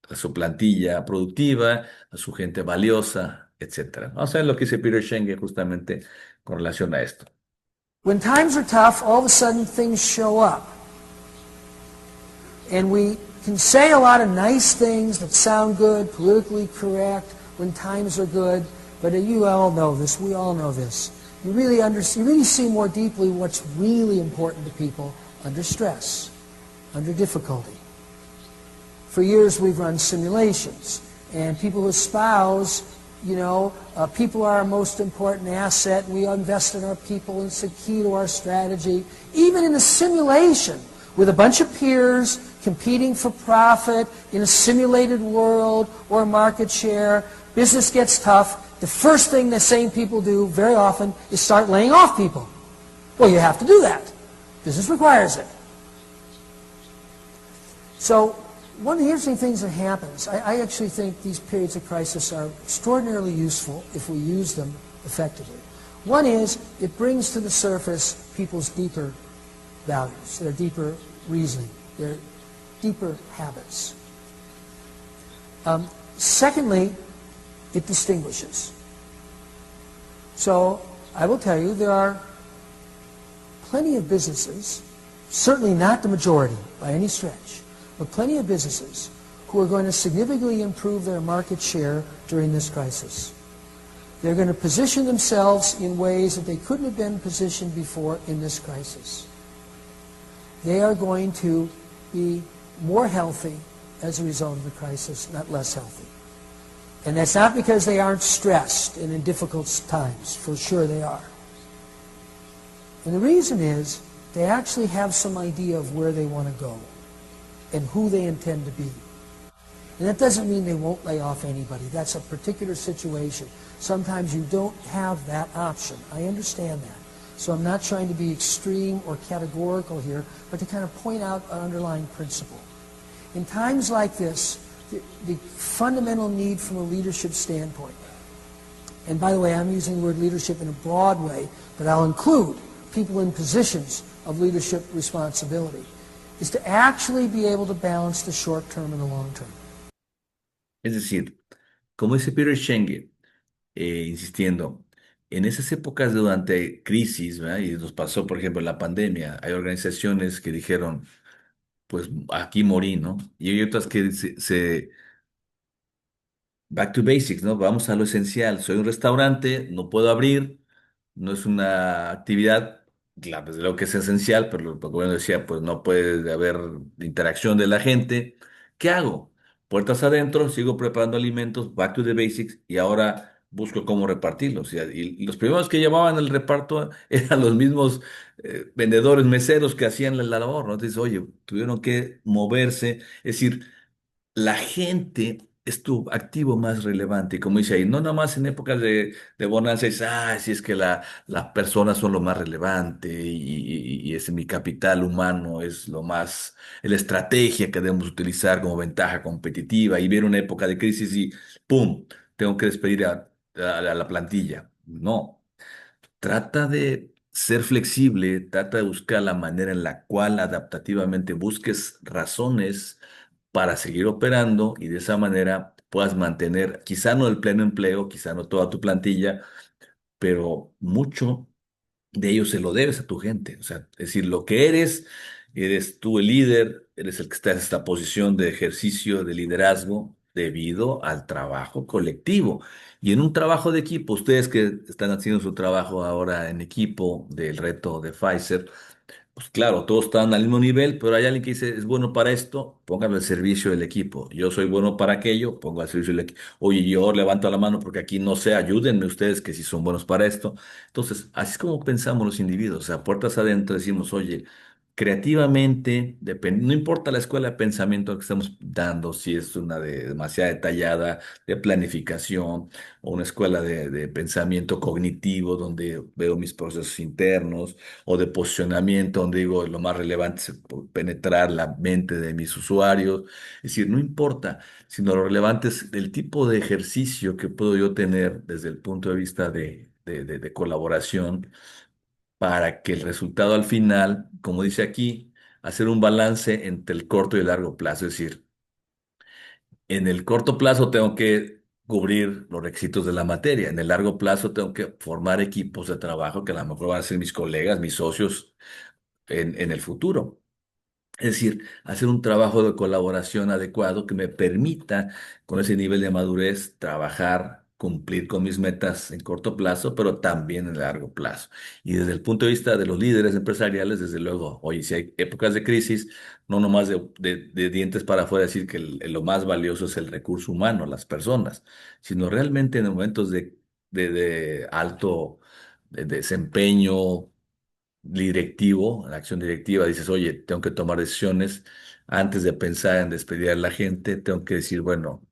a su plantilla productiva, a su gente valiosa, etcétera. Vamos a ver lo que dice Peter Schengen justamente con relación a esto. When times are tough, all of a sudden things show up. And we can say a lot of nice things that sound good, politically correct, when times are good, but you all know this, we all know this. You really see more deeply what's really important to people under stress, under difficulty. For years we've run simulations, and people espouse, people are our most important asset, and we invest in our people, and it's the key to our strategy. Even in a simulation, with a bunch of peers competing for profit in a simulated world or market share, business gets tough. The first thing the same people do very often is start laying off people. Well, you have to do that. Business requires it. So one of the interesting things that happens, I actually think these periods of crisis are extraordinarily useful if we use them effectively. One is it brings to the surface people's deeper values, their deeper reasoning, their deeper habits. Secondly, it distinguishes. So I will tell you there are plenty of businesses, certainly not the majority by any stretch, but plenty of businesses who are going to significantly improve their market share during this crisis. They're going to position themselves in ways that they couldn't have been positioned before in this crisis. They are going to be more healthy as a result of the crisis, not less healthy. And that's not because they aren't stressed and in difficult times. For sure they are. And the reason is they actually have some idea of where they want to go and who they intend to be. And that doesn't mean they won't lay off anybody. That's a particular situation. Sometimes you don't have that option. I understand that. So I'm not trying to be extreme or categorical here, but to kind of point out an underlying principle. In times like this, the fundamental need from a leadership standpoint, and by the way, I'm using the word leadership in a broad way, but I'll include people in positions of leadership responsibility, is to actually be able to balance the short term and the long term. Es decir, como dice Peter Schengen, insistiendo, en esas épocas durante crisis, ¿verdad? Y nos pasó, por ejemplo, en la pandemia, hay organizaciones que dijeron, pues aquí morí, ¿no? Y hay otras que back to basics, ¿no? Vamos a lo esencial. Soy un restaurante, no puedo abrir, no es una actividad, claro, desde luego que es esencial, pero lo que bueno decía, pues no puede haber interacción de la gente. ¿Qué hago? Puertas adentro, sigo preparando alimentos, back to the basics, y ahora busco cómo repartirlos. Y los primeros que llevaban el reparto eran los mismos vendedores, meseros que hacían la labor, ¿no? Entonces, oye, tuvieron que moverse. Es decir, la gente es tu activo más relevante. Y como dice ahí, no nada más en épocas de bonanza, es, si es que las personas son lo más relevante y es mi capital humano, es lo más, es la estrategia que debemos utilizar como ventaja competitiva y viene una época de crisis y ¡pum! Tengo que despedir a la plantilla. No, trata de ser flexible, trata de buscar la manera en la cual adaptativamente busques razones para seguir operando y de esa manera puedas mantener, quizá no el pleno empleo, quizá no toda tu plantilla, pero mucho de ello se lo debes a tu gente. O sea, es decir, lo que eres tú el líder, eres el que está en esta posición de ejercicio de liderazgo debido al trabajo colectivo. Y en un trabajo de equipo, ustedes que están haciendo su trabajo ahora en equipo del reto de Pfizer, pues claro, todos están al mismo nivel, pero hay alguien que dice, es bueno para esto, póngalo al servicio del equipo. Yo soy bueno para aquello, pongo al servicio del equipo. Oye, yo levanto la mano porque aquí no sé, ayúdenme ustedes que si son buenos para esto. Entonces, así es como pensamos los individuos, o sea, puertas adentro decimos, oye, creativamente, no importa la escuela de pensamiento que estemos dando, si es una demasiado detallada de planificación o una escuela de pensamiento cognitivo donde veo mis procesos internos o de posicionamiento donde digo lo más relevante es penetrar la mente de mis usuarios. Es decir, no importa, sino lo relevante es el tipo de ejercicio que puedo yo tener desde el punto de vista de colaboración para que el resultado al final, como dice aquí, hacer un balance entre el corto y el largo plazo. Es decir, en el corto plazo tengo que cubrir los requisitos de la materia, en el largo plazo tengo que formar equipos de trabajo que a lo mejor van a ser mis colegas, mis socios en el futuro. Es decir, hacer un trabajo de colaboración adecuado que me permita, con ese nivel de madurez, trabajar, cumplir con mis metas en corto plazo, pero también en largo plazo. Y desde el punto de vista de los líderes empresariales, desde luego, oye, si hay épocas de crisis, no nomás de dientes para afuera decir que lo más valioso es el recurso humano, las personas, sino realmente en momentos de alto desempeño directivo, en la acción directiva, dices, oye, tengo que tomar decisiones antes de pensar en despedir a la gente, tengo que decir, bueno,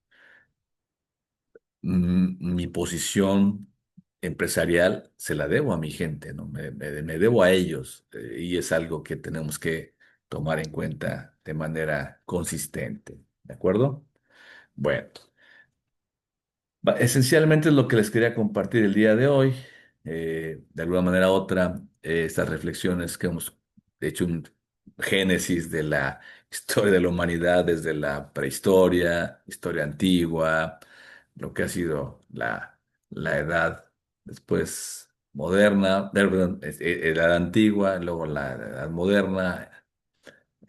mi posición empresarial se la debo a mi gente, ¿no? Me debo a ellos, y es algo que tenemos que tomar en cuenta de manera consistente, ¿de acuerdo? Bueno. Esencialmente es lo que les quería compartir el día de hoy. De alguna manera u otra, estas reflexiones que hemos hecho un génesis de la historia de la humanidad desde la prehistoria, historia antigua, lo que ha sido la edad después moderna, perdón, edad antigua, luego la edad moderna,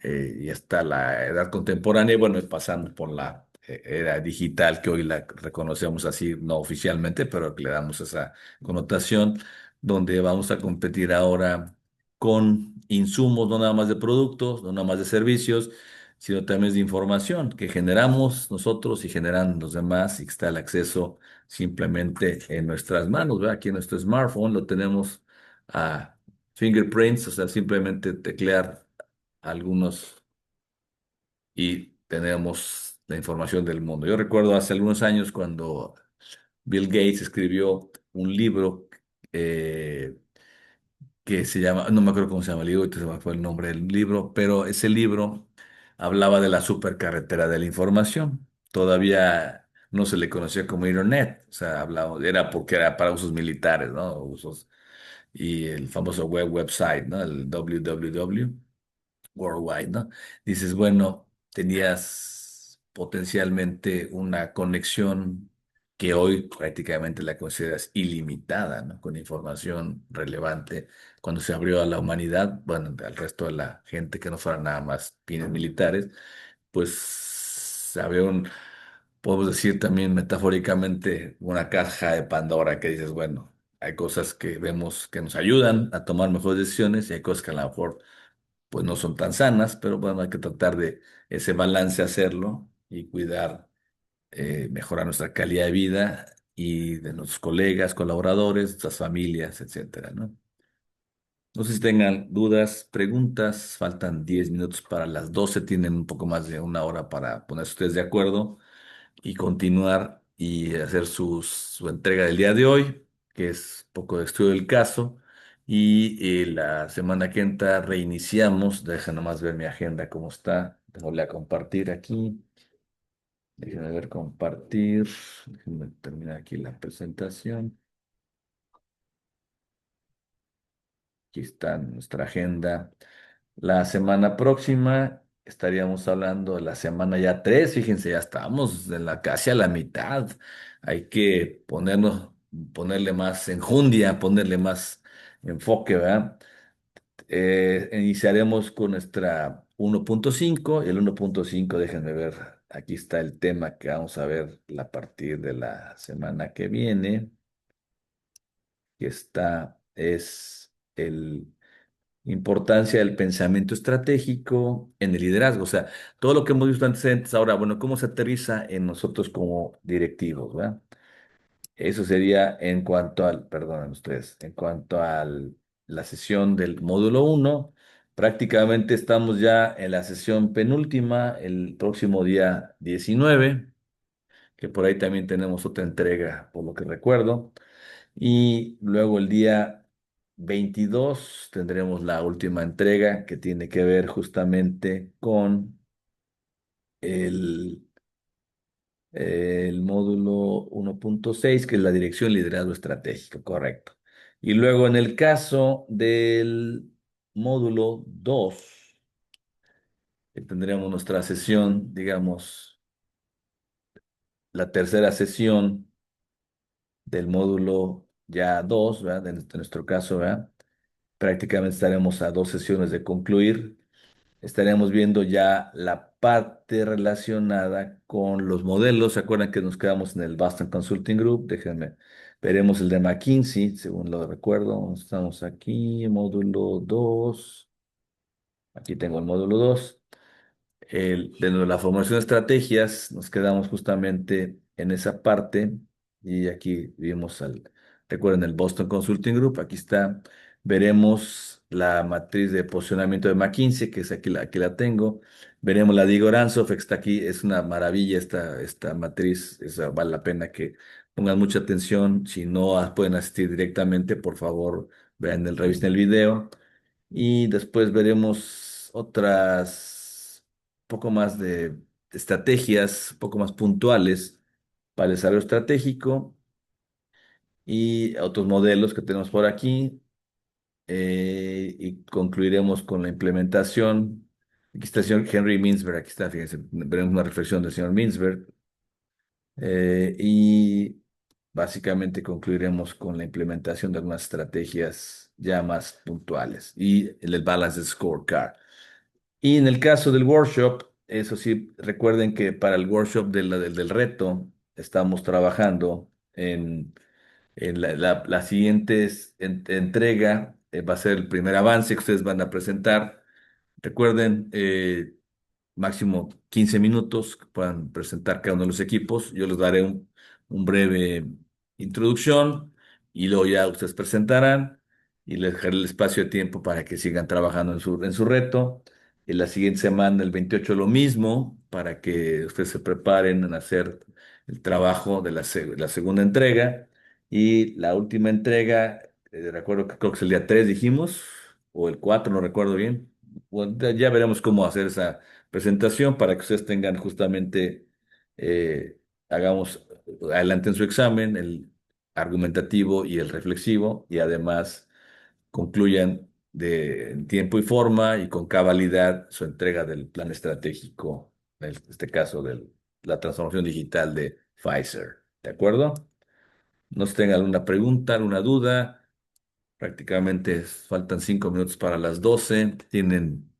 y hasta la edad contemporánea, y bueno, y pasando por la era digital, que hoy la reconocemos así, no oficialmente, pero que le damos esa connotación, donde vamos a competir ahora con insumos, no nada más de productos, no nada más de servicios, sino también de información que generamos nosotros y generan los demás, y que está el acceso simplemente en nuestras manos, ¿verdad? Aquí en nuestro smartphone lo tenemos a fingerprints, o sea, simplemente teclear algunos y tenemos la información del mundo. Yo recuerdo hace algunos años cuando Bill Gates escribió un libro, eh, que se llama, no me acuerdo cómo se llama el libro, ahorita se me fue el nombre del libro, pero ese libro hablaba de la supercarretera de la información. Todavía no se le conocía como Internet, o sea, hablaba, era porque era para usos militares, ¿no? Usos, y el famoso website, ¿no? El www. Worldwide, ¿no? Dices, bueno, tenías potencialmente una conexión que hoy prácticamente la consideras ilimitada, ¿no? Con información relevante. Cuando se abrió a la humanidad, bueno, al resto de la gente que no fueran nada más fines militares, pues había podemos decir también metafóricamente, una caja de Pandora que dices, bueno, hay cosas que vemos que nos ayudan a tomar mejores decisiones y hay cosas que a lo mejor pues no son tan sanas, pero bueno, hay que tratar de ese balance hacerlo y cuidar, mejorar nuestra calidad de vida y de nuestros colegas, colaboradores, nuestras familias, etcétera, ¿no? No sé si tengan dudas, preguntas, faltan 10 minutos para las 12, tienen un poco más de una hora para ponerse ustedes de acuerdo y continuar y hacer su entrega del día de hoy, que es poco de estudio del caso. Y la semana que entra reiniciamos. Deja nomás ver mi agenda cómo está. Voy a compartir aquí. Déjenme ver compartir. Déjenme terminar aquí la presentación. Aquí está nuestra agenda. La semana próxima estaríamos hablando de la semana ya 3. Fíjense, ya estamos en casi a la mitad. Hay que ponerle más enjundia, ponerle más enfoque, ¿verdad? Iniciaremos con nuestra 1.5 y el 1.5, déjenme ver, aquí está el tema que vamos a ver a partir de la semana que viene, que es el importancia del pensamiento estratégico en el liderazgo. O sea, todo lo que hemos visto antes, ahora, bueno, ¿cómo se aterriza en nosotros como directivos, ¿verdad? Eso sería en cuanto al, perdonen ustedes, en cuanto a la sesión del módulo 1. Prácticamente estamos ya en la sesión penúltima, el próximo día 19, que por ahí también tenemos otra entrega, por lo que recuerdo. Y luego el día 22 tendremos la última entrega que tiene que ver justamente con el, el módulo 1.6, que es la dirección y liderazgo estratégico, correcto. Y luego en el caso del módulo 2, tendremos nuestra sesión, digamos, la tercera sesión del módulo ya 2, ¿verdad? De nuestro caso, ¿verdad? Prácticamente estaremos a 2 sesiones de concluir. Estaremos viendo ya la parte relacionada con los modelos. ¿Se acuerdan que nos quedamos en el Boston Consulting Group? Déjenme, veremos el de McKinsey, según lo recuerdo. Estamos aquí, módulo 2. Aquí tengo el módulo 2. De la formación de estrategias, nos quedamos justamente en esa parte y aquí vimos recuerden el Boston Consulting Group, aquí está, veremos la matriz de posicionamiento de McKinsey, que es aquí la tengo, veremos la de Igor Ansoff, que está aquí, es una maravilla esta matriz, vale la pena que pongan mucha atención, si no pueden asistir directamente, por favor, revisen el video. Y después veremos otras, poco más de estrategias, poco más puntuales para el desarrollo estratégico y otros modelos que tenemos por aquí. Y concluiremos con la implementación. Aquí está el señor Henry Mintzberg, aquí está, fíjense, veremos una reflexión del señor Mintzberg. Y básicamente concluiremos con la implementación de algunas estrategias ya más puntuales y el Balance Scorecard. Y en el caso del workshop, eso sí, recuerden que para el workshop del reto estamos trabajando en la siguiente entrega, va a ser el primer avance que ustedes van a presentar. Recuerden, máximo 15 minutos que puedan presentar cada uno de los equipos. Yo les daré un breve introducción y luego ya ustedes presentarán y les dejaré el espacio de tiempo para que sigan trabajando en su reto. En la siguiente semana, el 28, lo mismo, para que ustedes se preparen en hacer el trabajo de la segunda entrega. Y la última entrega, recuerdo que creo que es el día 3, dijimos, o el 4, no recuerdo bien. Bueno, ya veremos cómo hacer esa presentación para que ustedes tengan justamente, hagamos adelante en su examen, el argumentativo y el reflexivo, y además concluyan en tiempo y forma y con cabalidad su entrega del plan estratégico, en este caso de la transformación digital de Pfizer. ¿De acuerdo? No sé si tengan alguna pregunta, alguna duda. Prácticamente faltan 5 minutos para las 12. Tienen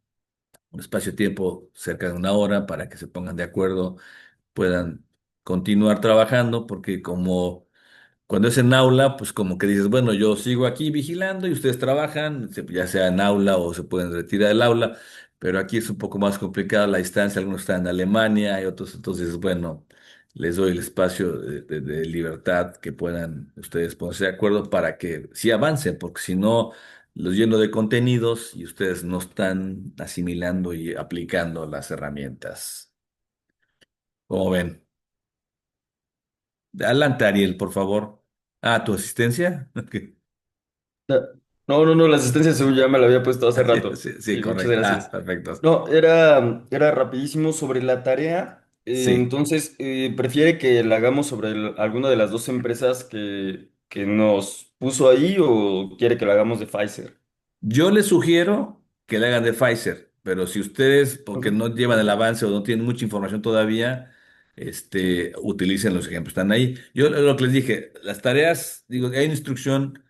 un espacio de tiempo cerca de una hora para que se pongan de acuerdo, puedan continuar trabajando, porque como cuando es en aula, pues como que dices, bueno, yo sigo aquí vigilando y ustedes trabajan, ya sea en aula o se pueden retirar del aula, pero aquí es un poco más complicada la distancia, algunos están en Alemania y otros, entonces, bueno, les doy el espacio de libertad que puedan ustedes ponerse de acuerdo para que sí avancen, porque si no, los lleno de contenidos y ustedes no están asimilando y aplicando las herramientas. ¿Cómo ven? Adelante, Ariel, por favor. Ah, ¿tu asistencia? Ok. No, la asistencia según ya me la había puesto hace rato. Sí, sí, Sí, muchas correcto. Ah, gracias. perfecto. No, era rapidísimo sobre la tarea. Sí. Entonces, ¿prefiere que la hagamos sobre alguna de las dos empresas que nos puso ahí o quiere que la hagamos de Pfizer? Yo les sugiero que le hagan de Pfizer, pero si ustedes, porque Ok. no llevan el avance o no tienen mucha información todavía, utilicen los ejemplos, están ahí. Yo lo que les dije, las tareas, digo, hay una instrucción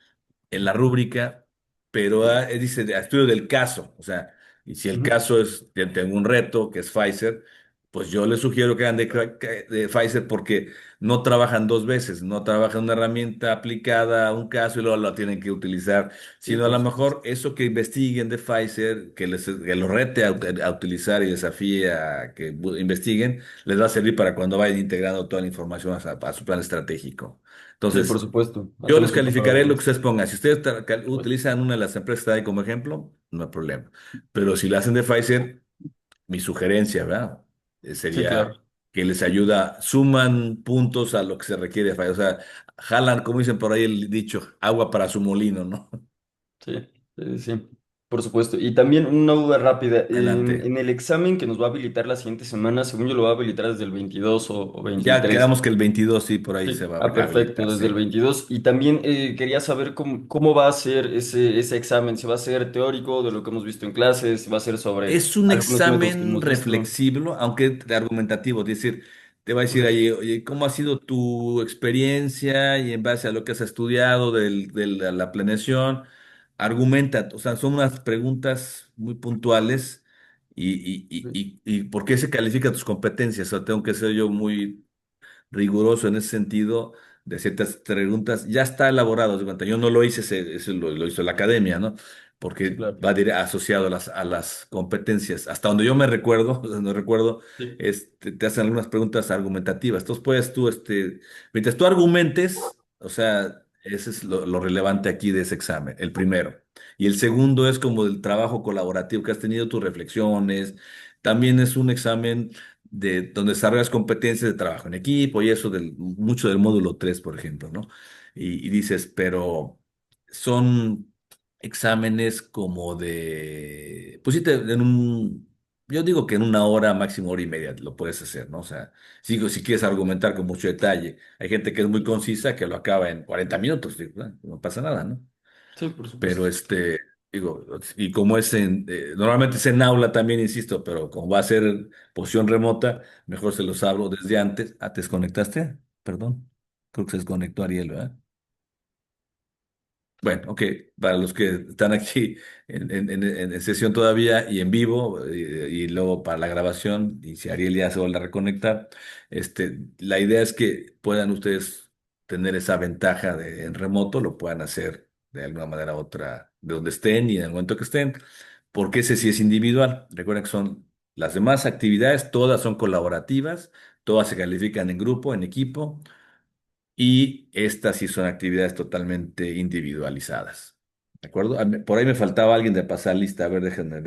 en la rúbrica, pero dice estudio del caso, o sea, y si el Ujú. caso es, tengo un reto que es Pfizer, pues yo les sugiero que hagan de Pfizer porque no trabajan dos veces, no trabajan una herramienta aplicada a un caso y luego la tienen que utilizar, Sí, sino a por lo supuesto. mejor eso que investiguen de Pfizer, que los rete a utilizar y desafíe a que investiguen, les va a servir para cuando vayan integrando toda la información a su plan estratégico. Sí, por Entonces, supuesto. yo les Hacemos un calificaré lo que panorama. ustedes pongan. Si ustedes utilizan una de las empresas que está ahí como ejemplo, no hay problema. Pero si lo hacen de Pfizer, mi sugerencia, ¿verdad? Sí, Sería claro. que les ayuda, suman puntos a lo que se requiere de Pfizer. O sea, jalan, como dicen por ahí el dicho, agua para su molino, ¿no? Sí, sí, por supuesto. Y también una duda rápida. Adelante. En el examen que nos va a habilitar la siguiente semana, según yo lo va a habilitar desde el 22 o Ya 23. quedamos que el 22 sí, por ahí se Sí, va ah, a perfecto, habilitar, desde el sí. 22. Y también quería saber cómo va a ser ese examen. Si va a ser teórico de lo que hemos visto en clases, si va a ser sobre Es un algunos métodos que examen hemos visto. reflexivo, aunque argumentativo, es decir, te va a decir Ok, ahí, oye, ¿cómo ha sido tu experiencia? Y en base a lo que has estudiado de la planeación, argumenta, o sea, son unas preguntas muy puntuales ok, y ¿por qué se califican tus competencias? O sea, tengo que ser yo muy riguroso en ese sentido de ciertas preguntas, ya está elaborado, de cuenta. Yo no lo hice, ese lo hizo la academia, ¿no? sí, Porque claro. va asociado a las competencias. Hasta donde yo me recuerdo, no recuerdo, Sí, te hacen algunas preguntas argumentativas. Entonces puedes tú, mientras tú argumentes, o sea, ese es lo relevante aquí de ese examen, el primero. Y el segundo es como el trabajo colaborativo que has tenido, tus reflexiones. También es un examen de donde desarrollas competencias de trabajo en equipo y eso mucho del módulo 3 por ejemplo, ¿no? Y dices, pero son exámenes como pues sí, yo digo que en una hora, máximo hora y media lo puedes hacer, ¿no? O sea, si quieres argumentar con mucho detalle, hay gente que es muy concisa que lo acaba en 40 minutos, digo, no pasa nada, ¿no? sí, por Pero supuesto. digo, y como normalmente es en aula también, insisto, pero como va a ser posición remota, mejor se los hablo desde antes. Ah, ¿te desconectaste? Perdón. Creo que se desconectó Ariel, ¿verdad? Bueno, ok, para los que están aquí en sesión todavía y en vivo, y luego para la grabación, y si Ariel ya se vuelve a reconectar, la idea es que puedan ustedes tener esa ventaja en remoto, lo puedan hacer de alguna manera u otra, de donde estén y en el momento que estén, porque ese sí es individual. Recuerden que las demás actividades, todas son colaborativas, todas se califican en grupo, en equipo. Y estas sí son actividades totalmente individualizadas. ¿De acuerdo? Por ahí me faltaba alguien de pasar lista. A ver, déjenme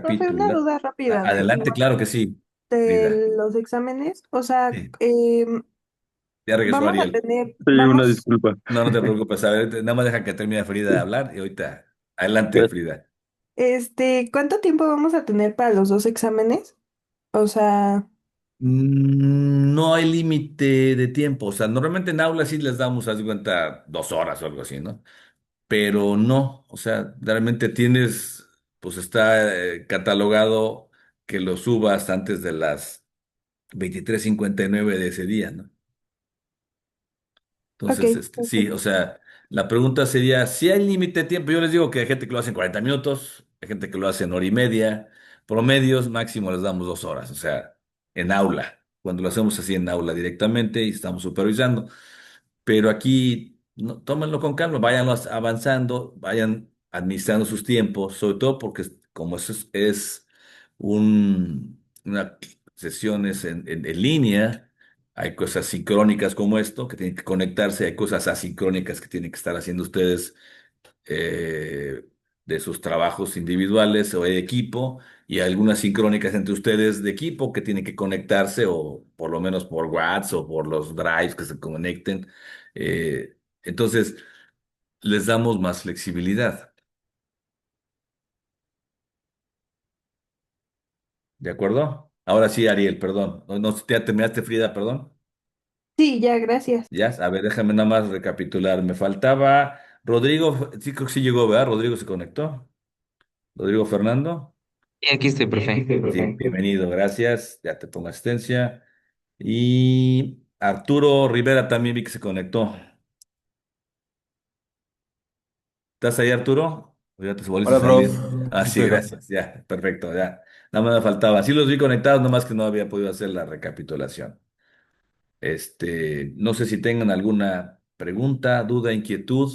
Profe, una recapitular. duda rápida, Adelante, igual claro que sí, Frida. de los exámenes, o sea, Sí, ya regresó vamos a Ariel. tener, Sí, una vamos, disculpa. No, no te preocupes. A ver, nada más deja que termine Frida de hablar y ahorita. Adelante, Gracias. Frida. ¿cuánto tiempo vamos a tener para los dos exámenes? O sea, No hay límite de tiempo. O sea, normalmente en aulas sí les damos, haz de cuenta, 2 horas o algo así, ¿no? Pero no, o sea, realmente pues está catalogado que lo subas antes de las 23:59 de ese día, ¿no? ok, Entonces, sí, o perfecto. sea, la pregunta sería, si hay límite de tiempo, yo les digo que hay gente que lo hace en 40 minutos, hay gente que lo hace en hora y media, promedios máximo les damos 2 horas, o sea, en aula, cuando lo hacemos así en aula directamente y estamos supervisando. Pero aquí tómenlo con calma, vayan avanzando, vayan administrando sus tiempos, sobre todo porque como eso es una sesión es en línea, hay cosas sincrónicas como esto que tienen que conectarse, hay cosas asincrónicas que tienen que estar haciendo ustedes eh, de sus trabajos individuales o de equipo, y algunas sincrónicas entre ustedes de equipo que tienen que conectarse, o por lo menos por WhatsApp o por los drives que se conecten. Entonces, les damos más flexibilidad. ¿De acuerdo? Ahora sí, Ariel, perdón. No, no, ¿ya terminaste, Frida, perdón? Sí, ya, gracias. Ya, a ver, déjame nada más recapitular. Me faltaba Rodrigo, sí creo que sí llegó, ¿verdad? Rodrigo se conectó. Rodrigo Fernando. Sí, aquí estoy, profe. Sí, bienvenido, gracias. Ya te pongo asistencia. Y Arturo Rivera también vi que se conectó. ¿Estás ahí, Arturo? Ya te volviste a Hola, prof. salir. Ah, Aquí sí, estoy, prof. gracias. Ya, perfecto, ya. Nada más me faltaba. Sí los vi conectados, nomás que no había podido hacer la recapitulación. No sé si tengan alguna pregunta, duda, inquietud.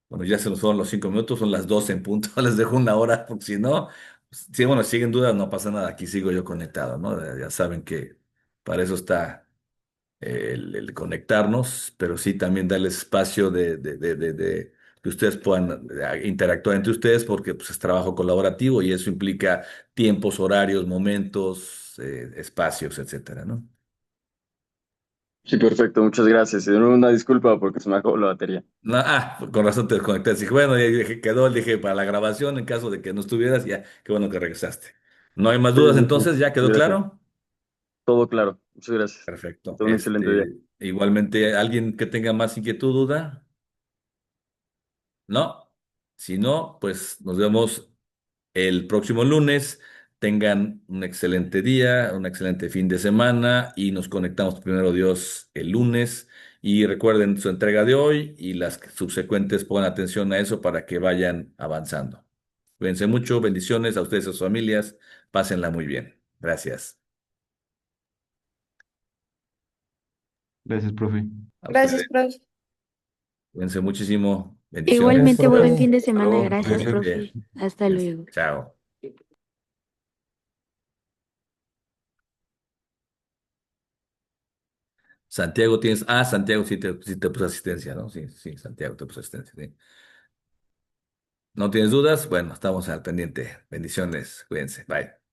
Bueno, ya se nos fueron los 5 minutos, son las 12 en punto. Les dejo una hora, porque si no, sí, bueno, siguen dudas, no pasa nada. Aquí sigo yo conectado, ¿no? Ya saben que para eso está el conectarnos, pero sí también darles espacio de que ustedes puedan interactuar entre ustedes, porque pues, es trabajo colaborativo y eso implica tiempos, horarios, momentos, espacios, etcétera, ¿no? Sí, perfecto, muchas gracias. Y de nuevo una disculpa porque se me acabó la batería. No, con razón te desconecté. Dije, bueno, ya dije, quedó, dije, para la grabación, en caso de que no estuvieras, ya, qué bueno que regresaste. ¿No hay más Sí, dudas sí, sí. entonces? ¿Ya quedó Gracias. claro? Todo claro. Muchas gracias. Que Perfecto. tenga un excelente día. Igualmente, ¿alguien que tenga más inquietud, duda? ¿No? Si no, pues nos vemos el próximo lunes. Tengan un excelente día, un excelente fin de semana y nos conectamos primero Dios el lunes. Y recuerden su entrega de hoy y las subsecuentes, pongan atención a eso para que vayan avanzando. Cuídense mucho, bendiciones a ustedes y a sus familias. Pásenla muy bien. Gracias. Gracias, profe. A Gracias, ustedes. profe. Cuídense muchísimo. Bendiciones. Gracias, Igualmente, buen profe. fin de Hasta semana. luego. Que Gracias, estén Cuídense. bien. profe. Hasta Cuídense. luego. Chao. Santiago tienes. Santiago sí te puso asistencia, ¿no? Sí, sí, Santiago te puso asistencia. Sí. ¿No tienes dudas? Bueno, estamos al pendiente. Bendiciones. Cuídense. Bye.